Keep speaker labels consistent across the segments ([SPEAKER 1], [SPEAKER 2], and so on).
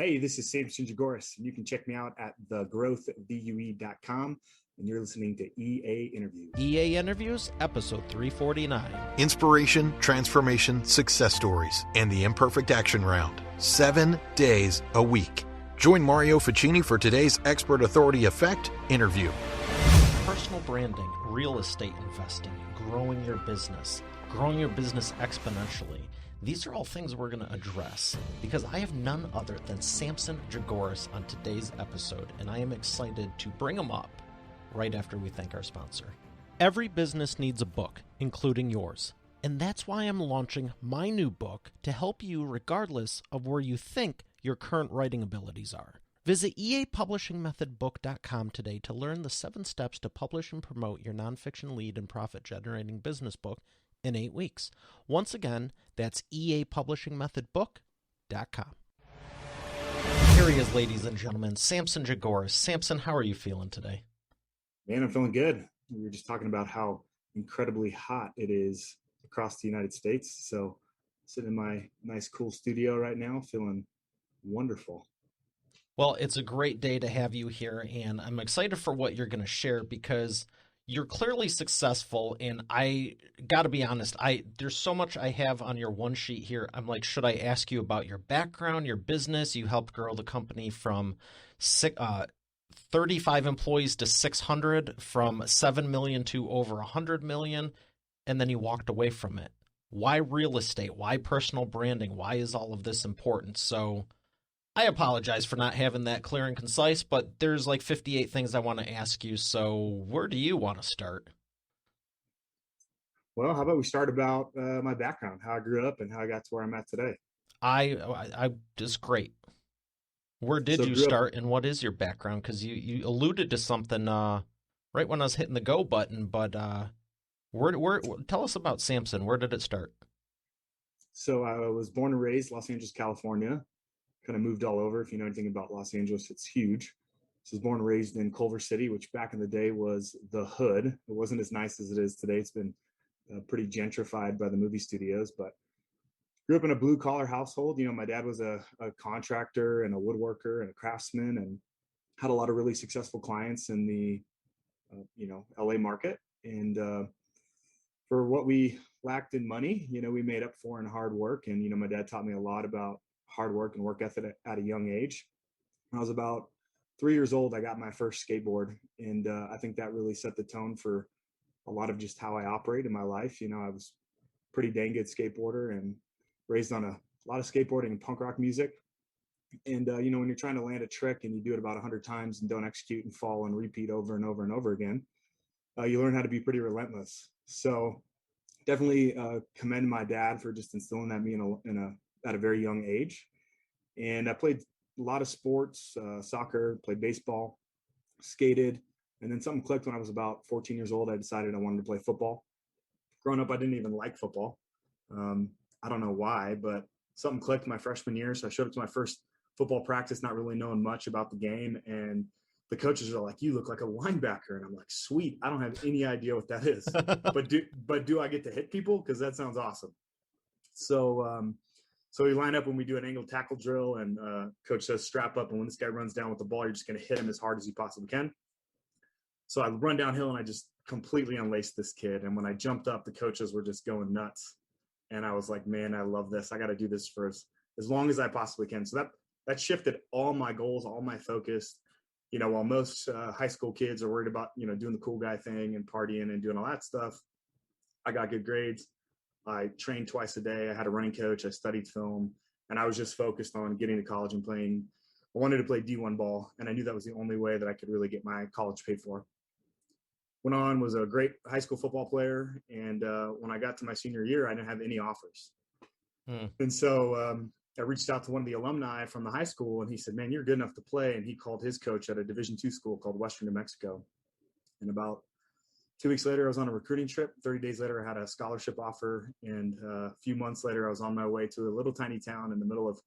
[SPEAKER 1] Hey, this is Samson Jagoras, and you can check me out at thegrowthvue.com. And you're listening to EA Interviews.
[SPEAKER 2] EA Interviews, episode 349.
[SPEAKER 3] Inspiration, transformation, success stories, and the Imperfect Action Round. 7 days a week. Join Mario Ficini for today's Expert Authority Effect interview.
[SPEAKER 2] Personal branding, real estate investing, growing your business exponentially. These are all things we're going to address because I have none other than Samson Jagoras on today's episode, and I am excited to bring him up right after we thank our sponsor. Every business needs a book, including yours. And that's why I'm launching my new book to help you regardless of where you think your current writing abilities are. Visit eapublishingmethodbook.com today to learn the 7 steps to publish and promote your nonfiction lead and profit-generating business book in 8 weeks. Once again, that's eapublishingmethodbook.com. Here he is, ladies and gentlemen, Samson Jagoras. Samson, how are you feeling today?
[SPEAKER 1] Man, I'm feeling good. We were just talking about how incredibly hot it is across the United States. So sitting in my nice, cool studio right now, feeling wonderful.
[SPEAKER 2] Well, it's a great day to have you here, and I'm excited for what you're going to share because you're clearly successful, and I got to be honest, there's so much I have on your one sheet here. I'm like, should I ask you about your background, your business? You helped grow the company from 35 employees to 600, from 7 million to over 100 million, and then you walked away from it. Why real estate? Why personal branding? Why is all of this important? So I apologize for not having that clear and concise, but there's like 58 things I want to ask you. So where do you want to start?
[SPEAKER 1] Well, how about we start about my background, how I grew up and how I got to where I'm at today.
[SPEAKER 2] I just great. Where did you start and what is your background? Because you alluded to something right when I was hitting the go button, but where tell us about Samson. Where did it start?
[SPEAKER 1] So I was born and raised Los Angeles, California. Kind of moved all over. If you know anything about Los Angeles, it's huge. So I was born and raised in Culver City, which back in the day was the hood. It wasn't as nice as it is today. It's been pretty gentrified by the movie studios, but grew up in a blue collar household. You know, my dad was a contractor and a woodworker and a craftsman and had a lot of really successful clients in the, LA market. And for what we lacked in money, we made up for in hard work. And, my dad taught me a lot about hard work and work ethic at a young age. When I was about 3 years old, I got my first skateboard. And I think that really set the tone for a lot of just how I operate in my life. I was a pretty dang good skateboarder and raised on a lot of skateboarding and punk rock music. And, when you're trying to land a trick and you do it about 100 times and don't execute and fall and repeat over and over and over again, you learn how to be pretty relentless. So definitely commend my dad for just instilling that in me at a very young age. And I played a lot of sports, soccer, played baseball, skated. And then something clicked when I was about 14 years old. I decided I wanted to play football. Growing up, I didn't even like football. I don't know why, but something clicked my freshman year. So I showed up to my first football practice, not really knowing much about the game. And the coaches are like, "You look like a linebacker." And I'm like, "Sweet. I don't have any idea what that is, but do I get to hit people? Cause that sounds awesome." So we line up when we do an angle tackle drill and coach says, "Strap up." And when this guy runs down with the ball, you're just going to hit him as hard as you possibly can. So I run downhill and I just completely unlaced this kid. And when I jumped up, the coaches were just going nuts. And I was like, man, I love this. I got to do this for as long as I possibly can. So that shifted all my goals, all my focus. While most high school kids are worried about, doing the cool guy thing and partying and doing all that stuff, I got good grades. I trained twice a day. I had a running coach. I studied film. And I was just focused on getting to college and playing. I wanted to play D1 ball. And I knew that was the only way that I could really get my college paid for. Went on, was a great high school football player. And when I got to my senior year, I didn't have any offers. And so I reached out to one of the alumni from the high school and he said, "Man, you're good enough to play." And he called his coach at a Division II school called Western New Mexico. And about 2 weeks later, I was on a recruiting trip. 30 days later, I had a scholarship offer. And a few months later, I was on my way to a little tiny town in the middle of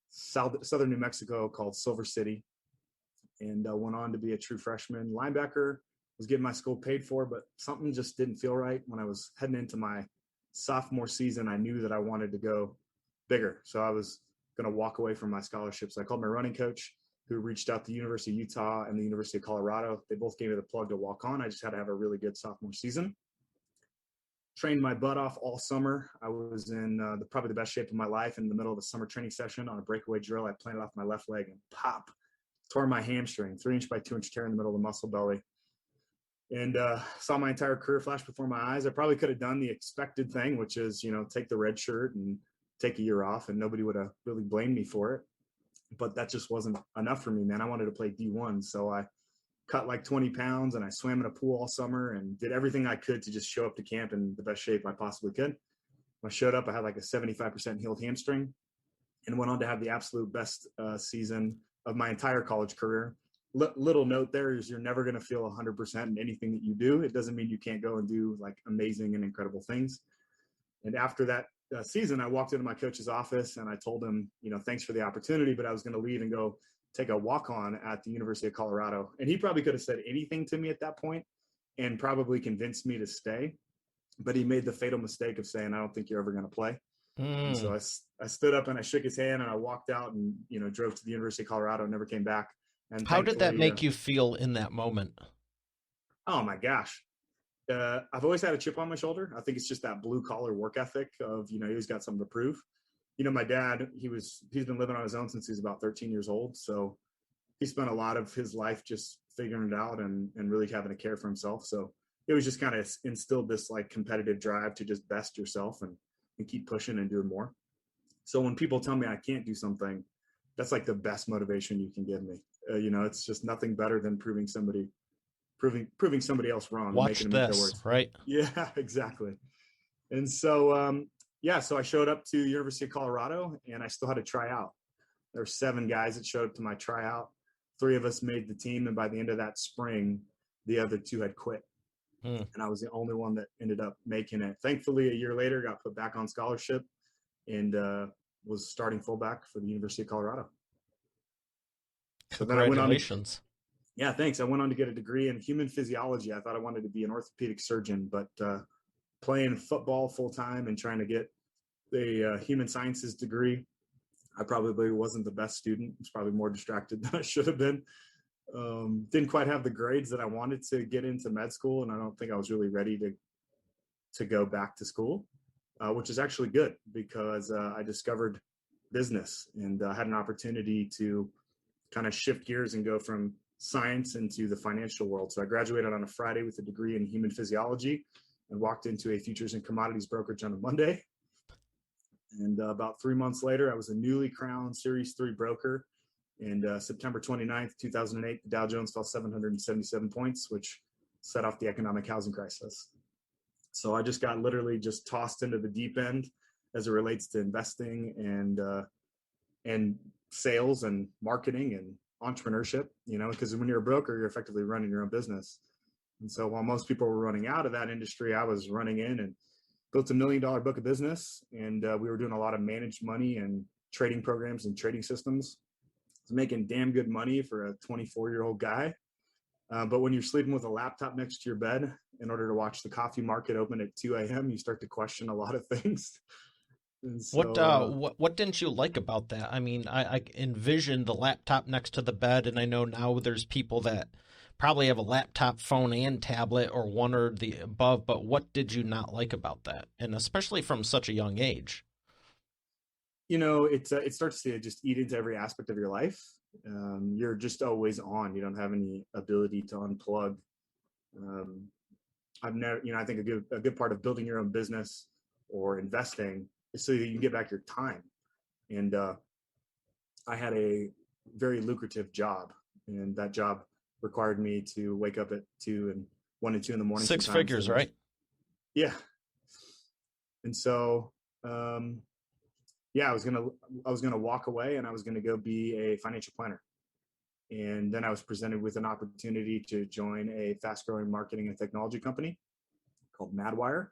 [SPEAKER 1] southern New Mexico called Silver City. And went on to be a true freshman linebacker. Was getting my school paid for, but something just didn't feel right. When I was heading into my sophomore season, I knew that I wanted to go bigger. So I was going to walk away from my scholarship. So I called my running coach, who reached out to the University of Utah and the University of Colorado. They both gave me the plug to walk on. I just had to have a really good sophomore season. Trained my butt off all summer. I was in probably the best shape of my life. In the middle of a summer training session on a breakaway drill, I planted off my left leg and pop, tore my hamstring, 3-inch by 2-inch tear in the middle of the muscle belly. And saw my entire career flash before my eyes. I probably could have done the expected thing, which is, take the red shirt and take a year off, and nobody would have really blamed me for it. But that just wasn't enough for me, man. I wanted to play D1. So I cut like 20 pounds and I swam in a pool all summer and did everything I could to just show up to camp in the best shape I possibly could. When I showed up, I had like a 75% healed hamstring and went on to have the absolute best season of my entire college career. Little note there is you're never going to feel 100% in anything that you do. It doesn't mean you can't go and do like amazing and incredible things. And after that season, I walked into my coach's office and I told him, thanks for the opportunity, but I was going to leave and go take a walk-on at the University of Colorado. And he probably could have said anything to me at that point and probably convinced me to stay. But he made the fatal mistake of saying, I don't think you're ever going to play. And so I stood up and I shook his hand and I walked out and, drove to the University of Colorado and never came back. And
[SPEAKER 2] how did that make you feel in that moment?
[SPEAKER 1] Oh my gosh. I've always had a chip on my shoulder. I think it's just that blue collar work ethic of, he's got something to prove. My dad, he's been living on his own since he was about 13 years old. So he spent a lot of his life just figuring it out and really having to care for himself. So it was just kind of instilled this like competitive drive to just best yourself and keep pushing and doing more. So when people tell me I can't do something, that's like the best motivation you can give me. It's just nothing better than proving somebody else wrong.
[SPEAKER 2] Watch
[SPEAKER 1] and making them eat their
[SPEAKER 2] this,
[SPEAKER 1] words.
[SPEAKER 2] right?
[SPEAKER 1] Yeah, exactly. And so, so I showed up to University of Colorado and I still had to try out. There were 7 guys that showed up to my tryout. 3 of us made the team. And by the end of that spring, the other 2 had quit. And I was the only one that ended up making it. Thankfully, a year later, got put back on scholarship and was starting fullback for the University of Colorado. So then I went on yeah, thanks. I went on to get a degree in human physiology. I thought I wanted to be an orthopedic surgeon, but playing football full time and trying to get the human sciences degree, I probably wasn't the best student. I was probably more distracted than I should have been. Didn't quite have the grades that I wanted to get into med school, and I don't think I was really ready to go back to school, which is actually good because I discovered business and had an opportunity to kind of shift gears and go from science into the financial world. So I graduated on a Friday with a degree in human physiology and walked into a futures and commodities brokerage on a Monday. And about 3 months later, I was a newly crowned Series 3 broker. And September 29th, 2008, the Dow Jones fell 777 points, which set off the economic housing crisis. So I just got literally just tossed into the deep end as it relates to investing and sales and marketing and entrepreneurship, because when you're a broker, you're effectively running your own business. And so while most people were running out of that industry, I was running in and built $1 million book of business. And we were doing a lot of managed money and trading programs and trading systems. I was making damn good money for a 24-year-old guy. But when you're sleeping with a laptop next to your bed in order to watch the coffee market open at 2 a.m., you start to question a lot of things. So,
[SPEAKER 2] what didn't you like about that? I mean, I envisioned the laptop next to the bed, and I know now there's people that probably have a laptop, phone, and tablet, or one or the above. But what did you not like about that, and especially from such a young age?
[SPEAKER 1] It starts to just eat into every aspect of your life. You're just always on. You don't have any ability to unplug. I've never, I think a good part of building your own business or investing is so that you can get back your time. And I had a very lucrative job, and that job required me to wake up at 1 and 2 in the morning.
[SPEAKER 2] 6 figures, right?
[SPEAKER 1] Yeah. And so, I was gonna walk away, and I was gonna go be a financial planner. And then I was presented with an opportunity to join a fast-growing marketing and technology company called Madwire.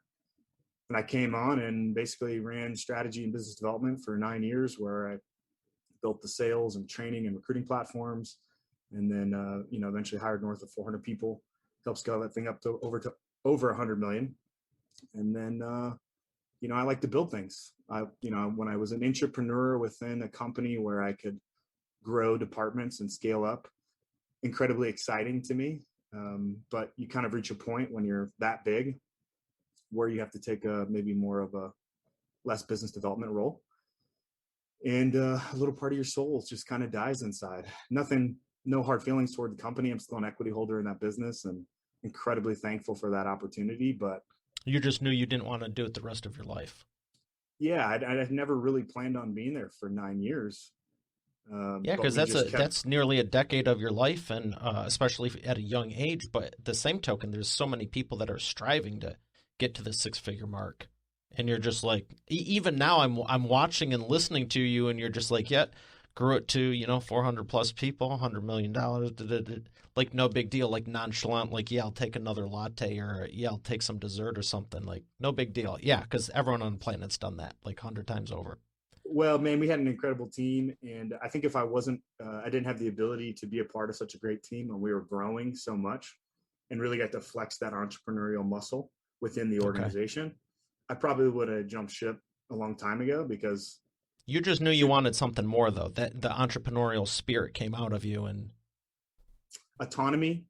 [SPEAKER 1] And I came on and basically ran strategy and business development for 9 years, where I built the sales and training and recruiting platforms, and then eventually hired north of 400 people, helped scale that thing up to over 100 million. And then I like to build things. When I was an entrepreneur within a company where I could grow departments and scale up, incredibly exciting to me. But you kind of reach a point when you're that big where you have to take maybe more of a less business development role. And a little part of your soul just kind of dies inside. Nothing, no hard feelings toward the company. I'm still an equity holder in that business and incredibly thankful for that opportunity. But
[SPEAKER 2] You just knew you didn't want to do it the rest of your life.
[SPEAKER 1] yeah, I'd never really planned on being there for 9 years.
[SPEAKER 2] Yeah,
[SPEAKER 1] But
[SPEAKER 2] because
[SPEAKER 1] we just kept.
[SPEAKER 2] that's nearly a decade of your life, and especially at a young age. But at the same token, there's so many people that are striving to get to the six-figure mark, and you're just like, even now, I'm watching and listening to you, and you're just like, yeah, grew it to 400 plus people, $100 million, like no big deal, like nonchalant, like yeah, I'll take another latte, or yeah, I'll take some dessert or something, like no big deal. Yeah, because everyone on the planet's done that like 100 times over.
[SPEAKER 1] Well, man, we had an incredible team, and I think if I didn't have the ability to be a part of such a great team, and we were growing so much, and really got to flex that entrepreneurial muscle within the
[SPEAKER 2] Okay.
[SPEAKER 1] organization, I probably would have jumped ship a long time ago because
[SPEAKER 2] You just knew you wanted something more, though. That the entrepreneurial spirit came out of you, and
[SPEAKER 1] autonomy,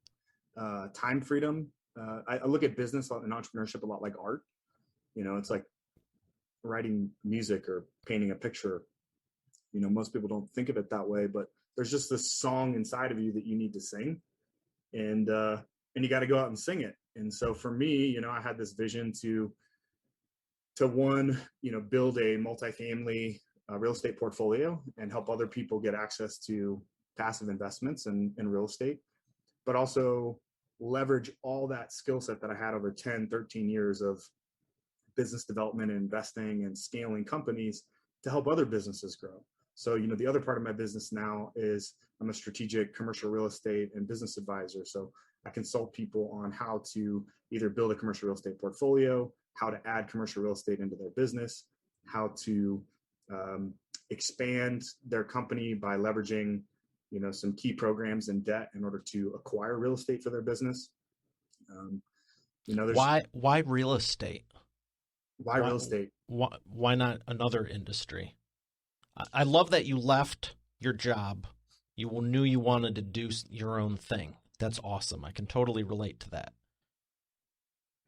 [SPEAKER 1] time freedom. I look at business and entrepreneurship a lot like art. It's like writing music or painting a picture. Most people don't think of it that way, but there's just this song inside of you that you need to sing, and you got to go out and sing it. And so for me, I had this vision to one, build a multifamily real estate portfolio and help other people get access to passive investments in real estate, but also leverage all that skill set that I had over 10, 13 years of business development and investing and scaling companies to help other businesses grow. So, the other part of my business now is I'm a strategic commercial real estate and business advisor. So I consult people on how to either build a commercial real estate portfolio, how to add commercial real estate into their business, how to expand their company by leveraging, some key programs and debt in order to acquire real estate for their business. There's
[SPEAKER 2] why real estate?
[SPEAKER 1] why
[SPEAKER 2] Why
[SPEAKER 1] real estate.
[SPEAKER 2] why not another industry? I love that you left your job. You knew you wanted to do your own thing. That's awesome. I can totally relate to that.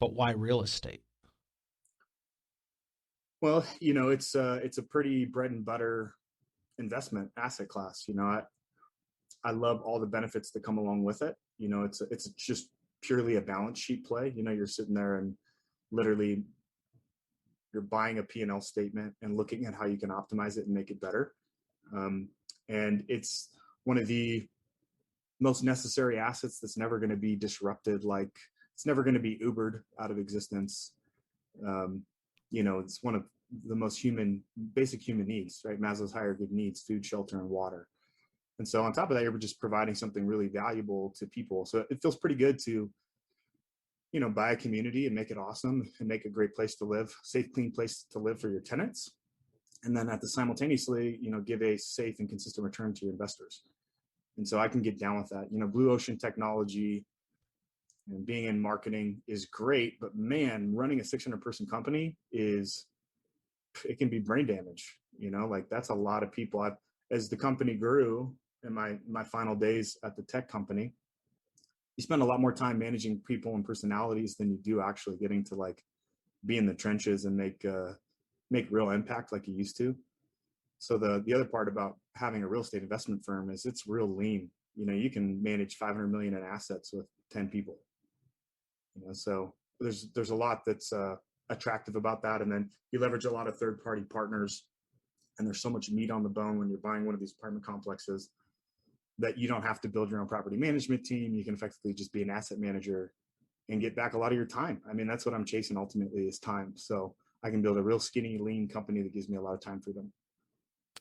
[SPEAKER 2] But why real estate?
[SPEAKER 1] Well, it's a pretty bread and butter investment asset class. I love all the benefits that come along with it. It's just purely a balance sheet play. You're sitting there and literally you're buying a P&L statement and looking at how you can optimize it and make it better. And it's one of the most necessary assets that's never going to be disrupted. Like it's never going to be Ubered out of existence. It's one of the most basic human needs, right? Maslow's hierarchy of needs: food, shelter, and water. And so on top of that, you're just providing something really valuable to people. So it feels pretty good to, buy a community and make it awesome and make a great place to live, safe, clean place to live for your tenants. And then at the simultaneously, give a safe and consistent return to your investors. And so I can get down with that. Blue ocean technology and being in marketing is great, but man, running a 600-person company it can be brain damage. Like that's a lot of people. As the company grew in my final days at the tech company, you spend a lot more time managing people and personalities than you do actually getting to like be in the trenches and make real impact like you used to. So the other part about having a real estate investment firm is it's real lean. You can manage 500 million in assets with 10 people. So there's a lot that's attractive about that. And then you leverage a lot of third-party partners, and there's so much meat on the bone when you're buying one of these apartment complexes that you don't have to build your own property management team. You can effectively just be an asset manager and get back a lot of your time. I mean, that's what I'm chasing ultimately is time. So I can build a real skinny, lean company that gives me a lot of time freedom.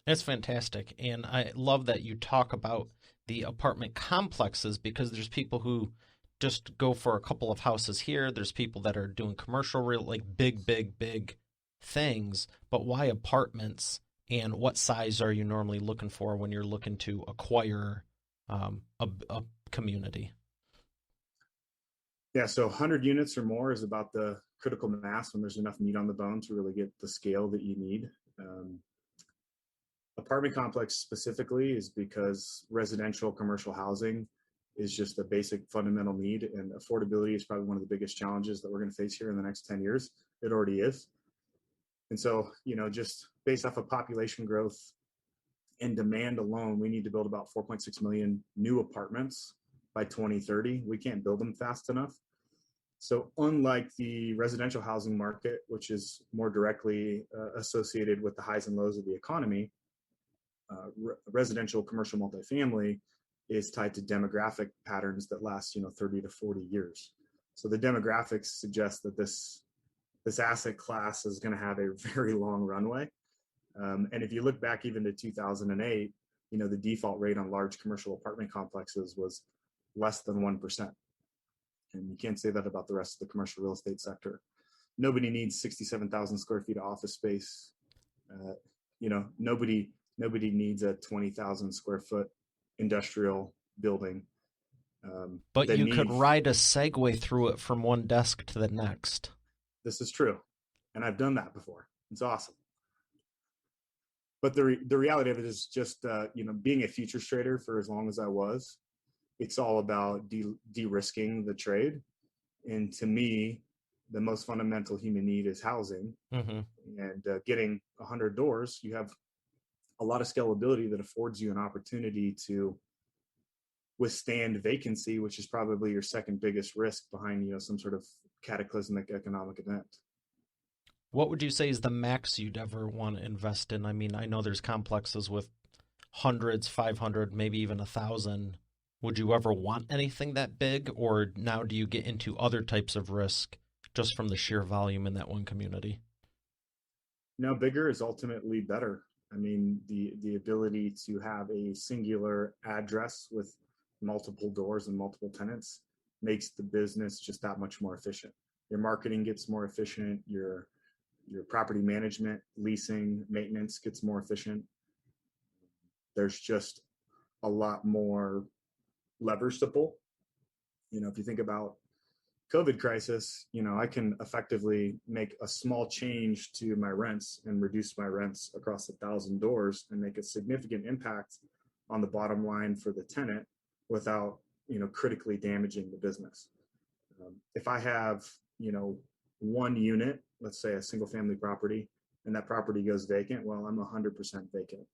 [SPEAKER 2] It's fantastic. And I love that you talk about the apartment complexes because there's people who just go for a couple of houses here. There's people that are doing commercial real, like big things. But why apartments? And what size are you normally looking for when you're looking to acquire a community?
[SPEAKER 1] Yeah, so 100 units or more is about the critical mass, when there's enough meat on the bone to really get the scale that you need. Apartment complex specifically is because residential commercial housing is just a basic fundamental need, and affordability is probably one of the biggest challenges that we're going to face here in the next 10 years. It already is. And so, just based off of population growth and demand alone, we need to build about 4.6 million new apartments by 2030. We can't build them fast enough. So unlike the residential housing market, which is more directly associated with the highs and lows of the economy, residential commercial multifamily is tied to demographic patterns that last 30 to 40 years. So the demographics suggest that this asset class is going to have a very long runway. And if you look back even to 2008, the default rate on large commercial apartment complexes was less than 1%. And you can't say that about the rest of the commercial real estate sector. Nobody needs 67,000 square feet of office space. Nobody needs a 20,000 square foot industrial building.
[SPEAKER 2] But you could ride a Segway through it from one desk to the next.
[SPEAKER 1] This is true. And I've done that before. It's awesome. But the reality of it is just, being a futures trader for as long as I was, it's all about de-risking the trade. And to me, the most fundamental human need is housing. Mm-hmm. And getting 100 doors, you have a lot of scalability that affords you an opportunity to withstand vacancy, which is probably your second biggest risk behind, some sort of cataclysmic economic event.
[SPEAKER 2] What would you say is the max you'd ever want to invest in? I mean, I know there's complexes with hundreds, 500, maybe even 1,000. Would you ever want anything that big, or now do you get into other types of risk just from the sheer volume in that one community?
[SPEAKER 1] No, bigger is ultimately better. I mean, the ability to have a singular address with multiple doors and multiple tenants makes the business just that much more efficient. Your marketing gets more efficient. Your property management, leasing, maintenance gets more efficient. There's just a lot more levers to pull. If you think about COVID crisis, I can effectively make a small change to my rents and reduce my rents across 1,000 doors and make a significant impact on the bottom line for the tenant without, critically damaging the business. If I have, one unit, let's say a single family property, and that property goes vacant, well, I'm 100% vacant.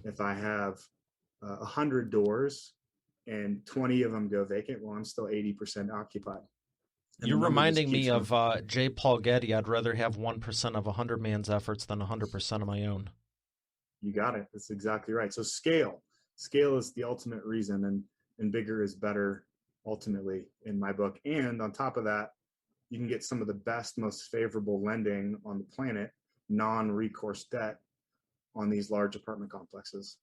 [SPEAKER 1] If I have 100 doors and 20 of them go vacant, well, I'm still 80% occupied. And
[SPEAKER 2] you're reminding me of J. Paul Getty. I'd rather have 1% of 100 man's efforts than 100% of my own.
[SPEAKER 1] You got it. That's exactly right. So scale is the ultimate reason, and bigger is better ultimately in my book. And on top of that, you can get some of the best, most favorable lending on the planet, non-recourse debt on these large apartment complexes.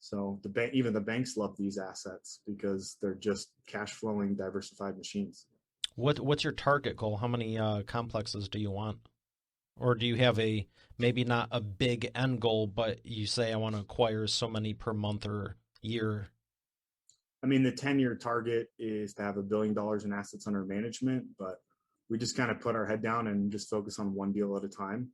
[SPEAKER 1] So even the banks love these assets because they're just cash flowing, diversified machines.
[SPEAKER 2] What's your target goal? How many complexes do you want? Or do you have maybe not a big end goal, but you say I want to acquire so many per month or year?
[SPEAKER 1] I mean, the 10-year target is to have $1 billion in assets under management, but we just kind of put our head down and just focus on one deal at a time.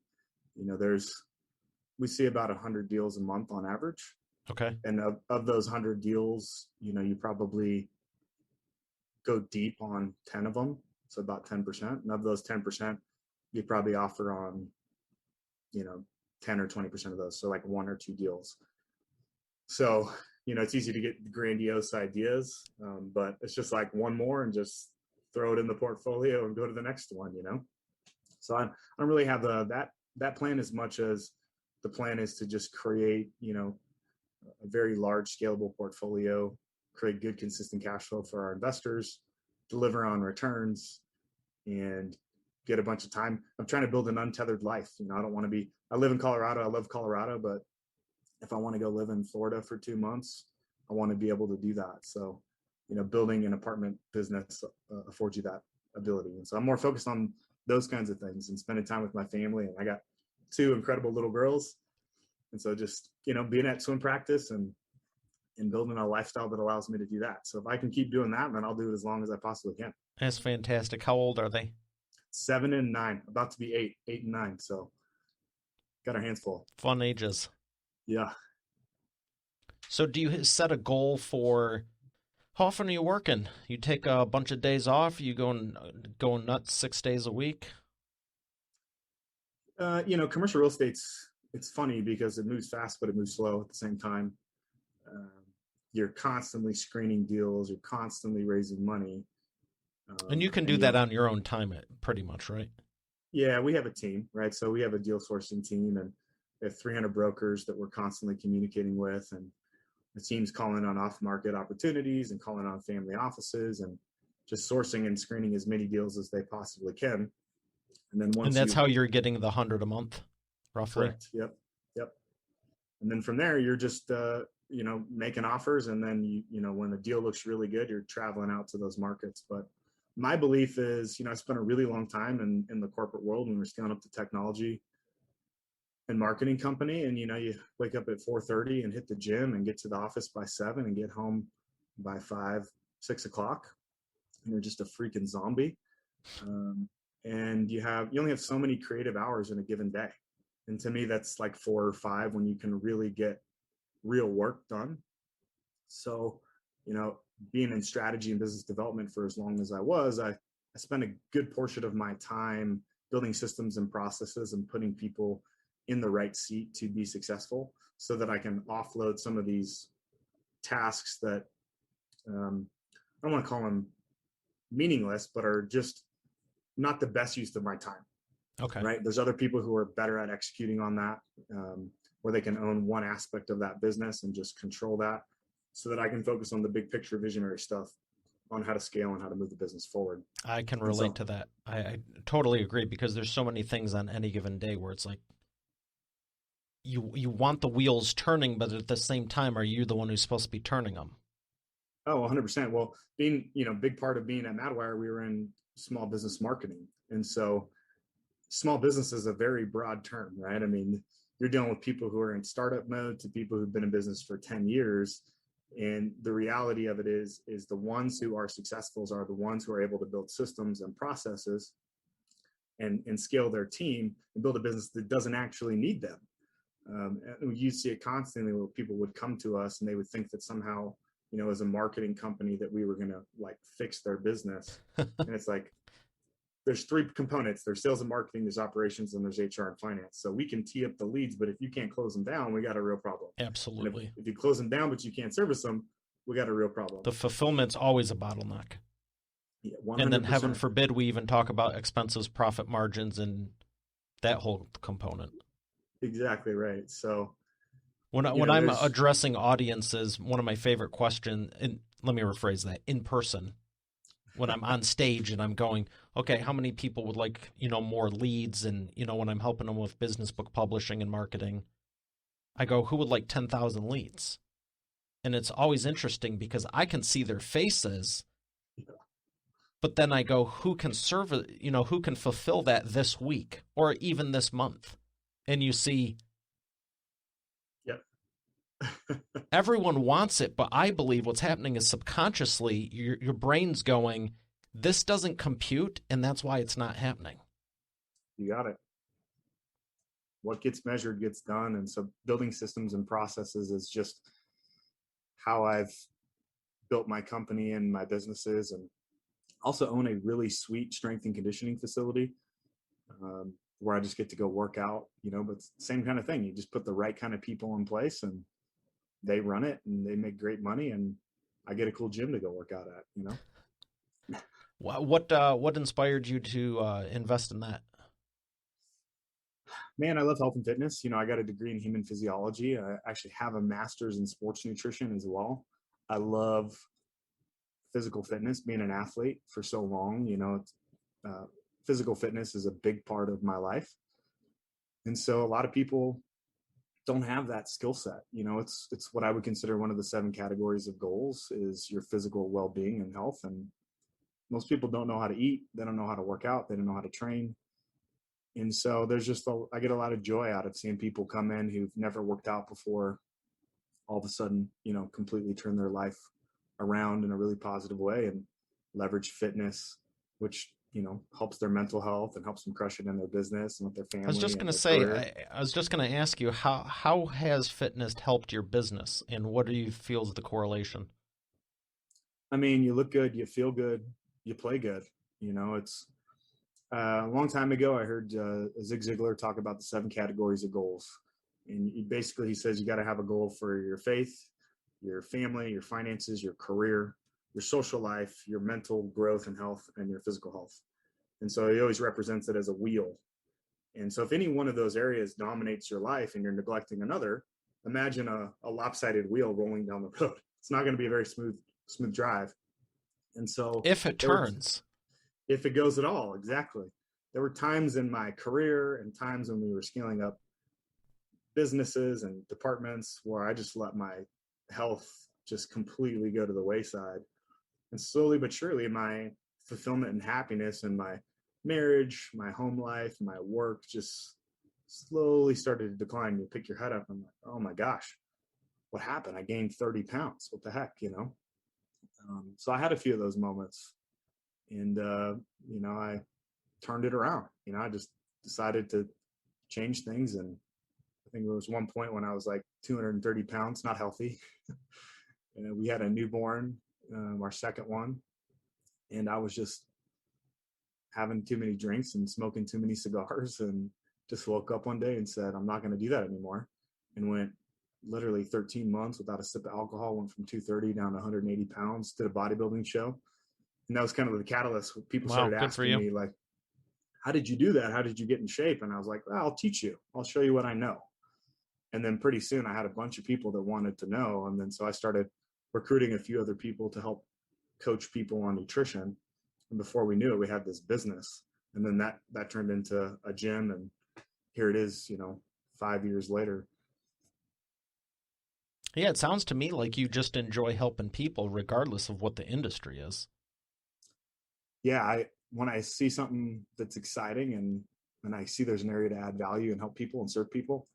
[SPEAKER 1] We see about 100 deals a month on average.
[SPEAKER 2] Okay.
[SPEAKER 1] And of those 100 deals, you probably go deep on 10 of them. So about 10%. And of those 10%, you probably offer on, 10 or 20% of those. So like 1 or 2 deals. So, it's easy to get grandiose ideas, but it's just like one more and just throw it in the portfolio and go to the next one, So I don't really have that plan as much as the plan is to just create, a very large scalable portfolio, create good, consistent cash flow for our investors, deliver on returns, and get a bunch of time. I'm trying to build an untethered life. I live in Colorado. I love Colorado, but if I want to go live in Florida for 2 months, I want to be able to do that. So, building an apartment business affords you that ability. And so I'm more focused on those kinds of things and spending time with my family. And I got 2 incredible little girls. And so just, being at swim practice and building a lifestyle that allows me to do that. So if I can keep doing that, then I'll do it as long as I possibly can.
[SPEAKER 2] That's fantastic. How old are they?
[SPEAKER 1] 7 and 9, about to be 8 and 9. So got our hands full.
[SPEAKER 2] Fun ages.
[SPEAKER 1] Yeah.
[SPEAKER 2] So do you set a goal for how often are you working? You take a bunch of days off? You going nuts 6 days a week?
[SPEAKER 1] Commercial real estate's it's funny because it moves fast, but it moves slow at the same time. Um, you're constantly screening deals. You're constantly raising money.
[SPEAKER 2] And you can do that on your own time, pretty much, right?
[SPEAKER 1] Yeah, we have a team, right? So we have a deal sourcing team, and we have 300 brokers that we're constantly communicating with, and the team's calling on off-market opportunities and calling on family offices and just sourcing and screening as many deals as they possibly can. And then
[SPEAKER 2] And that's how you're getting the 100 a month, roughly.
[SPEAKER 1] Correct. Yep. And then from there, you're just making offers, and then when the deal looks really good, you're traveling out to those markets. But my belief is, I spent a really long time in the corporate world when we're scaling up the technology and marketing company, and you wake up at 4:30 and hit the gym and get to the office by 7 and get home by 5, 6 o'clock, and you're just a freaking zombie. And you only have so many creative hours in a given day. And to me, that's like 4 or 5 when you can really get real work done. So, being in strategy and business development for as long as I spent a good portion of my time building systems and processes and putting people in the right seat to be successful so that I can offload some of these tasks that I don't want to call them meaningless, but are just not the best use of my time.
[SPEAKER 2] Okay.
[SPEAKER 1] Right. There's other people who are better at executing on that, where they can own one aspect of that business and just control that so that I can focus on the big picture visionary stuff on how to scale and how to move the business forward.
[SPEAKER 2] I can relate to that. I totally agree because there's so many things on any given day where it's like you want the wheels turning, but at the same time, are you the one who's supposed to be turning them?
[SPEAKER 1] Oh, 100%. Well, being, big part of being at Madwire, we were in small business marketing. And so small business is a very broad term, right? I mean, you're dealing with people who are in startup mode to people who've been in business for 10 years. And the reality of it is the ones who are successful are the ones who are able to build systems and processes and scale their team and build a business that doesn't actually need them. You see it constantly where people would come to us and they would think that somehow, as a marketing company that we were going to like fix their business. And it's like, there's 3 components. There's sales and marketing, there's operations, and there's HR and finance. So we can tee up the leads, but if you can't close them down, we got a real problem.
[SPEAKER 2] Absolutely.
[SPEAKER 1] If you close them down, but you can't service them, we got a real problem.
[SPEAKER 2] The fulfillment's always a bottleneck.
[SPEAKER 1] Yeah, 100%.
[SPEAKER 2] And then heaven forbid we even talk about expenses, profit margins, and that whole component.
[SPEAKER 1] Exactly right. So
[SPEAKER 2] when I'm addressing audiences, one of my favorite questions, and let me rephrase that, in person, when I'm on stage and I'm going, okay, how many people would like, more leads? And, when I'm helping them with business book publishing and marketing, I go, who would like 10,000 leads? And it's always interesting because I can see their faces, but then I go, who can serve, who can fulfill that this week or even this month? And you see, everyone wants it, but I believe what's happening is subconsciously your brain's going, this doesn't compute, and that's why it's not happening.
[SPEAKER 1] You got it. What gets measured gets done. And so building systems and processes is just how I've built my company and my businesses, and also own a really sweet strength and conditioning facility where I just get to go work out, but it's the same kind of thing. You just put the right kind of people in place and they run it and they make great money, and I get a cool gym to go work out at,
[SPEAKER 2] What inspired you to invest in that?
[SPEAKER 1] Man, I love health and fitness. I got a degree in human physiology. I actually have a master's in sports nutrition as well. I love physical fitness, being an athlete for so long, physical fitness is a big part of my life. And so a lot of people don't have that skill set. It's what I would consider one of the 7 categories of goals is your physical well-being and health. And most people don't know how to eat. They don't know how to work out. They don't know how to train. And so I get a lot of joy out of seeing people come in who've never worked out before, all of a sudden, completely turn their life around in a really positive way and leverage fitness, which helps their mental health and helps them crush it in their business and with their
[SPEAKER 2] I was
[SPEAKER 1] family
[SPEAKER 2] just
[SPEAKER 1] and
[SPEAKER 2] going to
[SPEAKER 1] their
[SPEAKER 2] say,
[SPEAKER 1] career.
[SPEAKER 2] I was just going to ask you how has fitness helped your business, and what do you feel is the correlation?
[SPEAKER 1] I mean, you look good, you feel good, you play good. It's a long time ago, I heard Zig Ziglar talk about the 7 categories of goals. And he says you got to have a goal for your faith, your family, your finances, your career, your social life, your mental growth and health, and your physical health. And so he always represents it as a wheel. And so if any one of those areas dominates your life and you're neglecting another, imagine a lopsided wheel rolling down the road. It's not going to be a very smooth drive. And so
[SPEAKER 2] If it
[SPEAKER 1] there were,
[SPEAKER 2] turns.
[SPEAKER 1] if it goes at all, exactly. There were times in my career and times when we were scaling up businesses and departments where I just let my health just completely go to the wayside. And slowly but surely, my fulfillment and happiness in my marriage, my home life, my work just slowly started to decline. You pick your head up and I'm like, oh my gosh, what happened? I gained 30 pounds. What the heck? So I had a few of those moments and, I turned it around. I just decided to change things. And I think there was one point when I was like 230 pounds, not healthy. And we had a newborn, our second one. And I was just having too many drinks and smoking too many cigars and just woke up one day and said, I'm not going to do that anymore. And went literally 13 months without a sip of alcohol, went from 230 down to 180 pounds, did a bodybuilding show. And that was kind of the catalyst. People
[SPEAKER 2] Wow,
[SPEAKER 1] started
[SPEAKER 2] good for
[SPEAKER 1] asking
[SPEAKER 2] you.
[SPEAKER 1] me like, how did you do that? How did you get in shape? And I was like, well, I'll teach you. I'll show you what I know. And then pretty soon I had a bunch of people that wanted to know. And then so I started recruiting a few other people to help coach people on nutrition. And before we knew it, we had this business. And then that turned into a gym. And here it is, 5 years later.
[SPEAKER 2] Yeah, it sounds to me like you just enjoy helping people regardless of what the industry is.
[SPEAKER 1] Yeah, when I see something that's exciting and I see there's an area to add value and help people and serve people,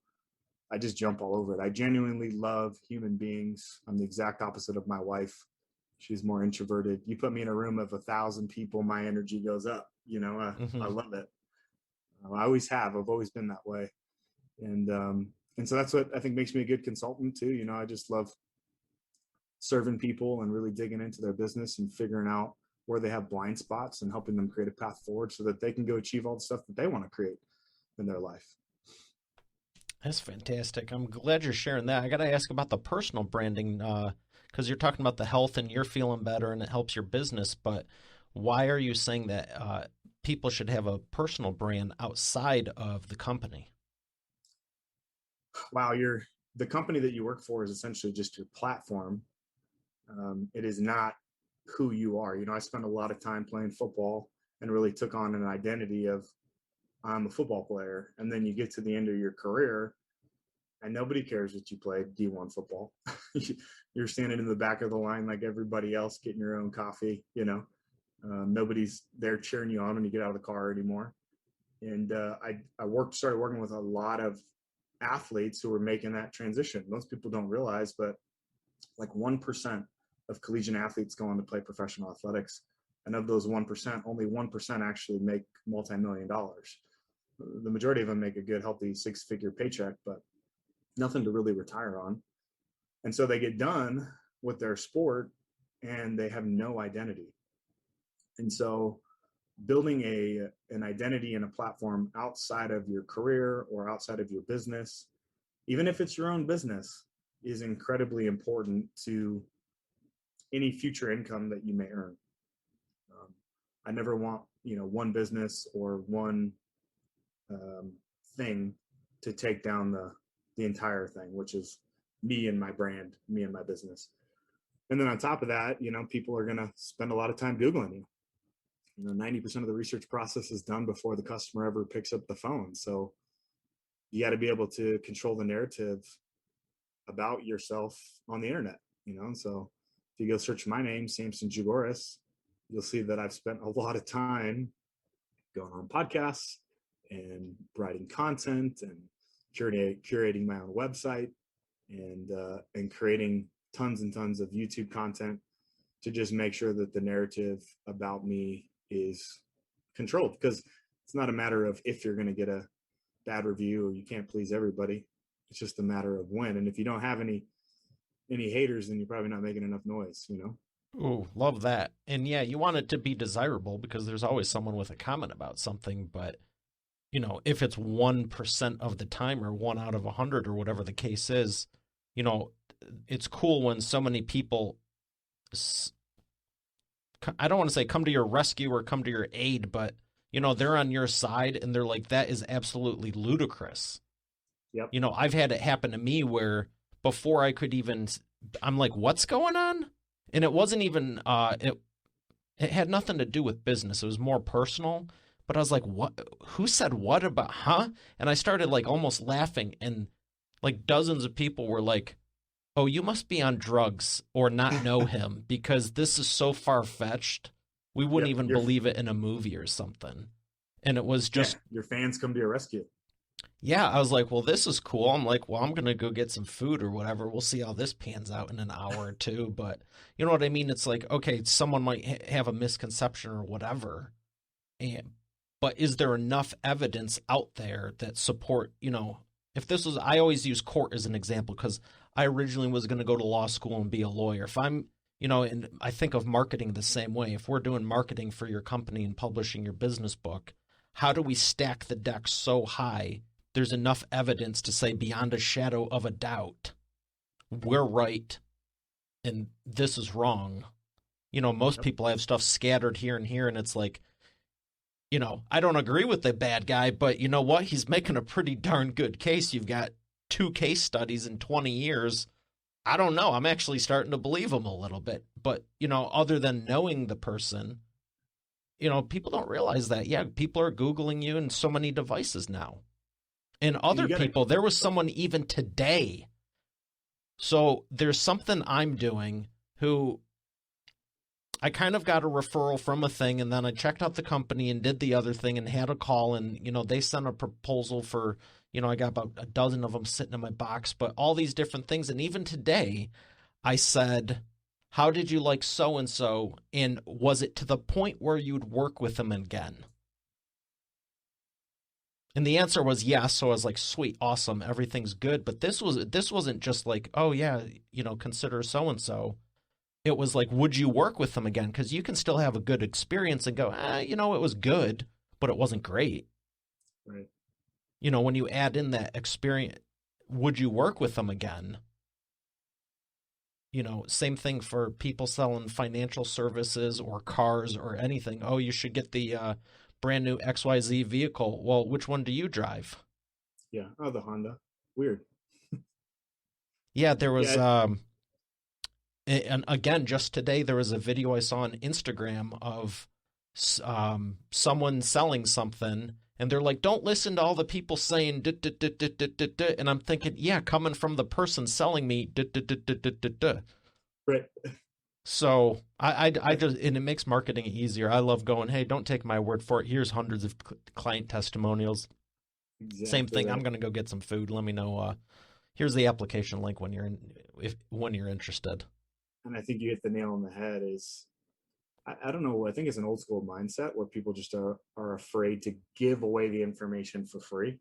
[SPEAKER 1] I just jump all over it. I genuinely love human beings. I'm the exact opposite of my wife. She's more introverted. You put me in a room of 1,000 people, my energy goes up. I
[SPEAKER 2] Hmm.
[SPEAKER 1] love it. I always have. I've always been that way. And so that's what I think makes me a good consultant too. I just love serving people and really digging into their business and figuring out where they have blind spots and helping them create a path forward so that they can go achieve all the stuff that they want to create in their life.
[SPEAKER 2] That's fantastic. I'm glad you're sharing that. I got to ask about the personal branding because you're talking about the health and you're feeling better and it helps your business. But why are you saying that people should have a personal brand outside of the company?
[SPEAKER 1] Wow, the company that you work for is essentially just your platform. It is not who you are. I spent a lot of time playing football and really took on an identity of I'm a football player. And then you get to the end of your career and nobody cares that you played D1 football. You're standing in the back of the line like everybody else, getting your own coffee. Nobody's there cheering you on when you get out of the car anymore. And I started working with a lot of athletes who were making that transition. Most people don't realize, but like 1% of collegiate athletes go on to play professional athletics. And of those 1%, only 1% actually make multi-million dollars. The majority of them make a good, healthy 6-figure paycheck, but nothing to really retire on. And so they get done with their sport and they have no identity. And so building an identity and a platform outside of your career or outside of your business, even if it's your own business, is incredibly important to any future income that you may earn. Um, I never want one business or one um, thing to take down the entire thing, which is me and my brand, me and my business. And then on top of that, people are going to spend a lot of time Googling you. 90% of the research process is done before the customer ever picks up the phone. So you got to be able to control the narrative about yourself on the internet. So if you go search my name, Samson Jagoras, you'll see that I've spent a lot of time going on podcasts and writing content and curating my own website and creating tons and tons of YouTube content to just make sure that the narrative about me is controlled, because it's not a matter of if you're going to get a bad review or you can't please everybody. It's just a matter of when. And if you don't have any haters, then you're probably not making enough noise, you know?
[SPEAKER 2] Ooh, love that. And yeah, you want it to be desirable because there's always someone with a comment about something. But, if it's 1% of the time or 1 out of 100 or whatever the case is, it's cool when so many people, I don't want to say come to your rescue or come to your aid, but, they're on your side and they're like, that is absolutely ludicrous.
[SPEAKER 1] Yep.
[SPEAKER 2] I've had it happen to me where before I could even, I'm like, what's going on? And it wasn't even, it had nothing to do with business. It was more personal. But I was like, what? Who said what about, huh? And I started like almost laughing. And like dozens of people were like, oh, you must be on drugs or not know him because this is so far-fetched. We wouldn't even believe it in a movie or something. And it was just...
[SPEAKER 1] your fans come to your rescue.
[SPEAKER 2] Yeah, I was like, well, this is cool. I'm like, well, I'm going to go get some food or whatever. We'll see how this pans out in an hour or two. But you know what I mean? It's like, okay, someone might have a misconception or whatever. But is there enough evidence out there that support, if this was, I always use court as an example because I originally was going to go to law school and be a lawyer. If I'm, and I think of marketing the same way. If we're doing marketing for your company and publishing your business book, how do we stack the deck so high there's enough evidence to say beyond a shadow of a doubt, we're right and this is wrong? Most people have stuff scattered here and here, and it's like, I don't agree with the bad guy, but you know what? He's making a pretty darn good case. You've got 2 case studies in 20 years. I don't know. I'm actually starting to believe him a little bit. But, other than knowing the person, people don't realize that. Yeah, people are Googling you in so many devices now. And other people, there was someone even today. So there's something I'm doing who I kind of got a referral from a thing, and then I checked out the company and did the other thing and had a call, and, they sent a proposal for, I got about a dozen of them sitting in my box, but all these different things. And even today I said, how did you like so-and-so? And was it to the point where you'd work with them again? And the answer was yes. So I was like, sweet, awesome, everything's good. But this wasn't just like, oh yeah, consider so-and-so. It was like, would you work with them again? Because you can still have a good experience and go, it was good, but it wasn't great.
[SPEAKER 1] Right.
[SPEAKER 2] When you add in that experience, would you work with them again? Same thing for people selling financial services or cars or anything. Oh, you should get the brand new XYZ vehicle. Well, which one do you drive?
[SPEAKER 1] Yeah. Oh, the Honda. Weird.
[SPEAKER 2] Yeah, there was, and again, just today, there was a video I saw on Instagram of someone selling something, and they're like, don't listen to all the people saying, duh, duh, duh, duh, duh, duh, duh. And I'm thinking, yeah, coming from the person selling me, duh, duh, duh, duh, duh, duh, duh.
[SPEAKER 1] Right.
[SPEAKER 2] So I just, and it makes marketing easier. I love going, hey, don't take my word for it. Here's hundreds of client testimonials. Exactly. Same thing. Right. I'm going to go get some food. Let me know. Here's the application link when you're interested.
[SPEAKER 1] And I think you hit the nail on the head. Is I don't know. I think it's an old school mindset where people just are afraid to give away the information for free.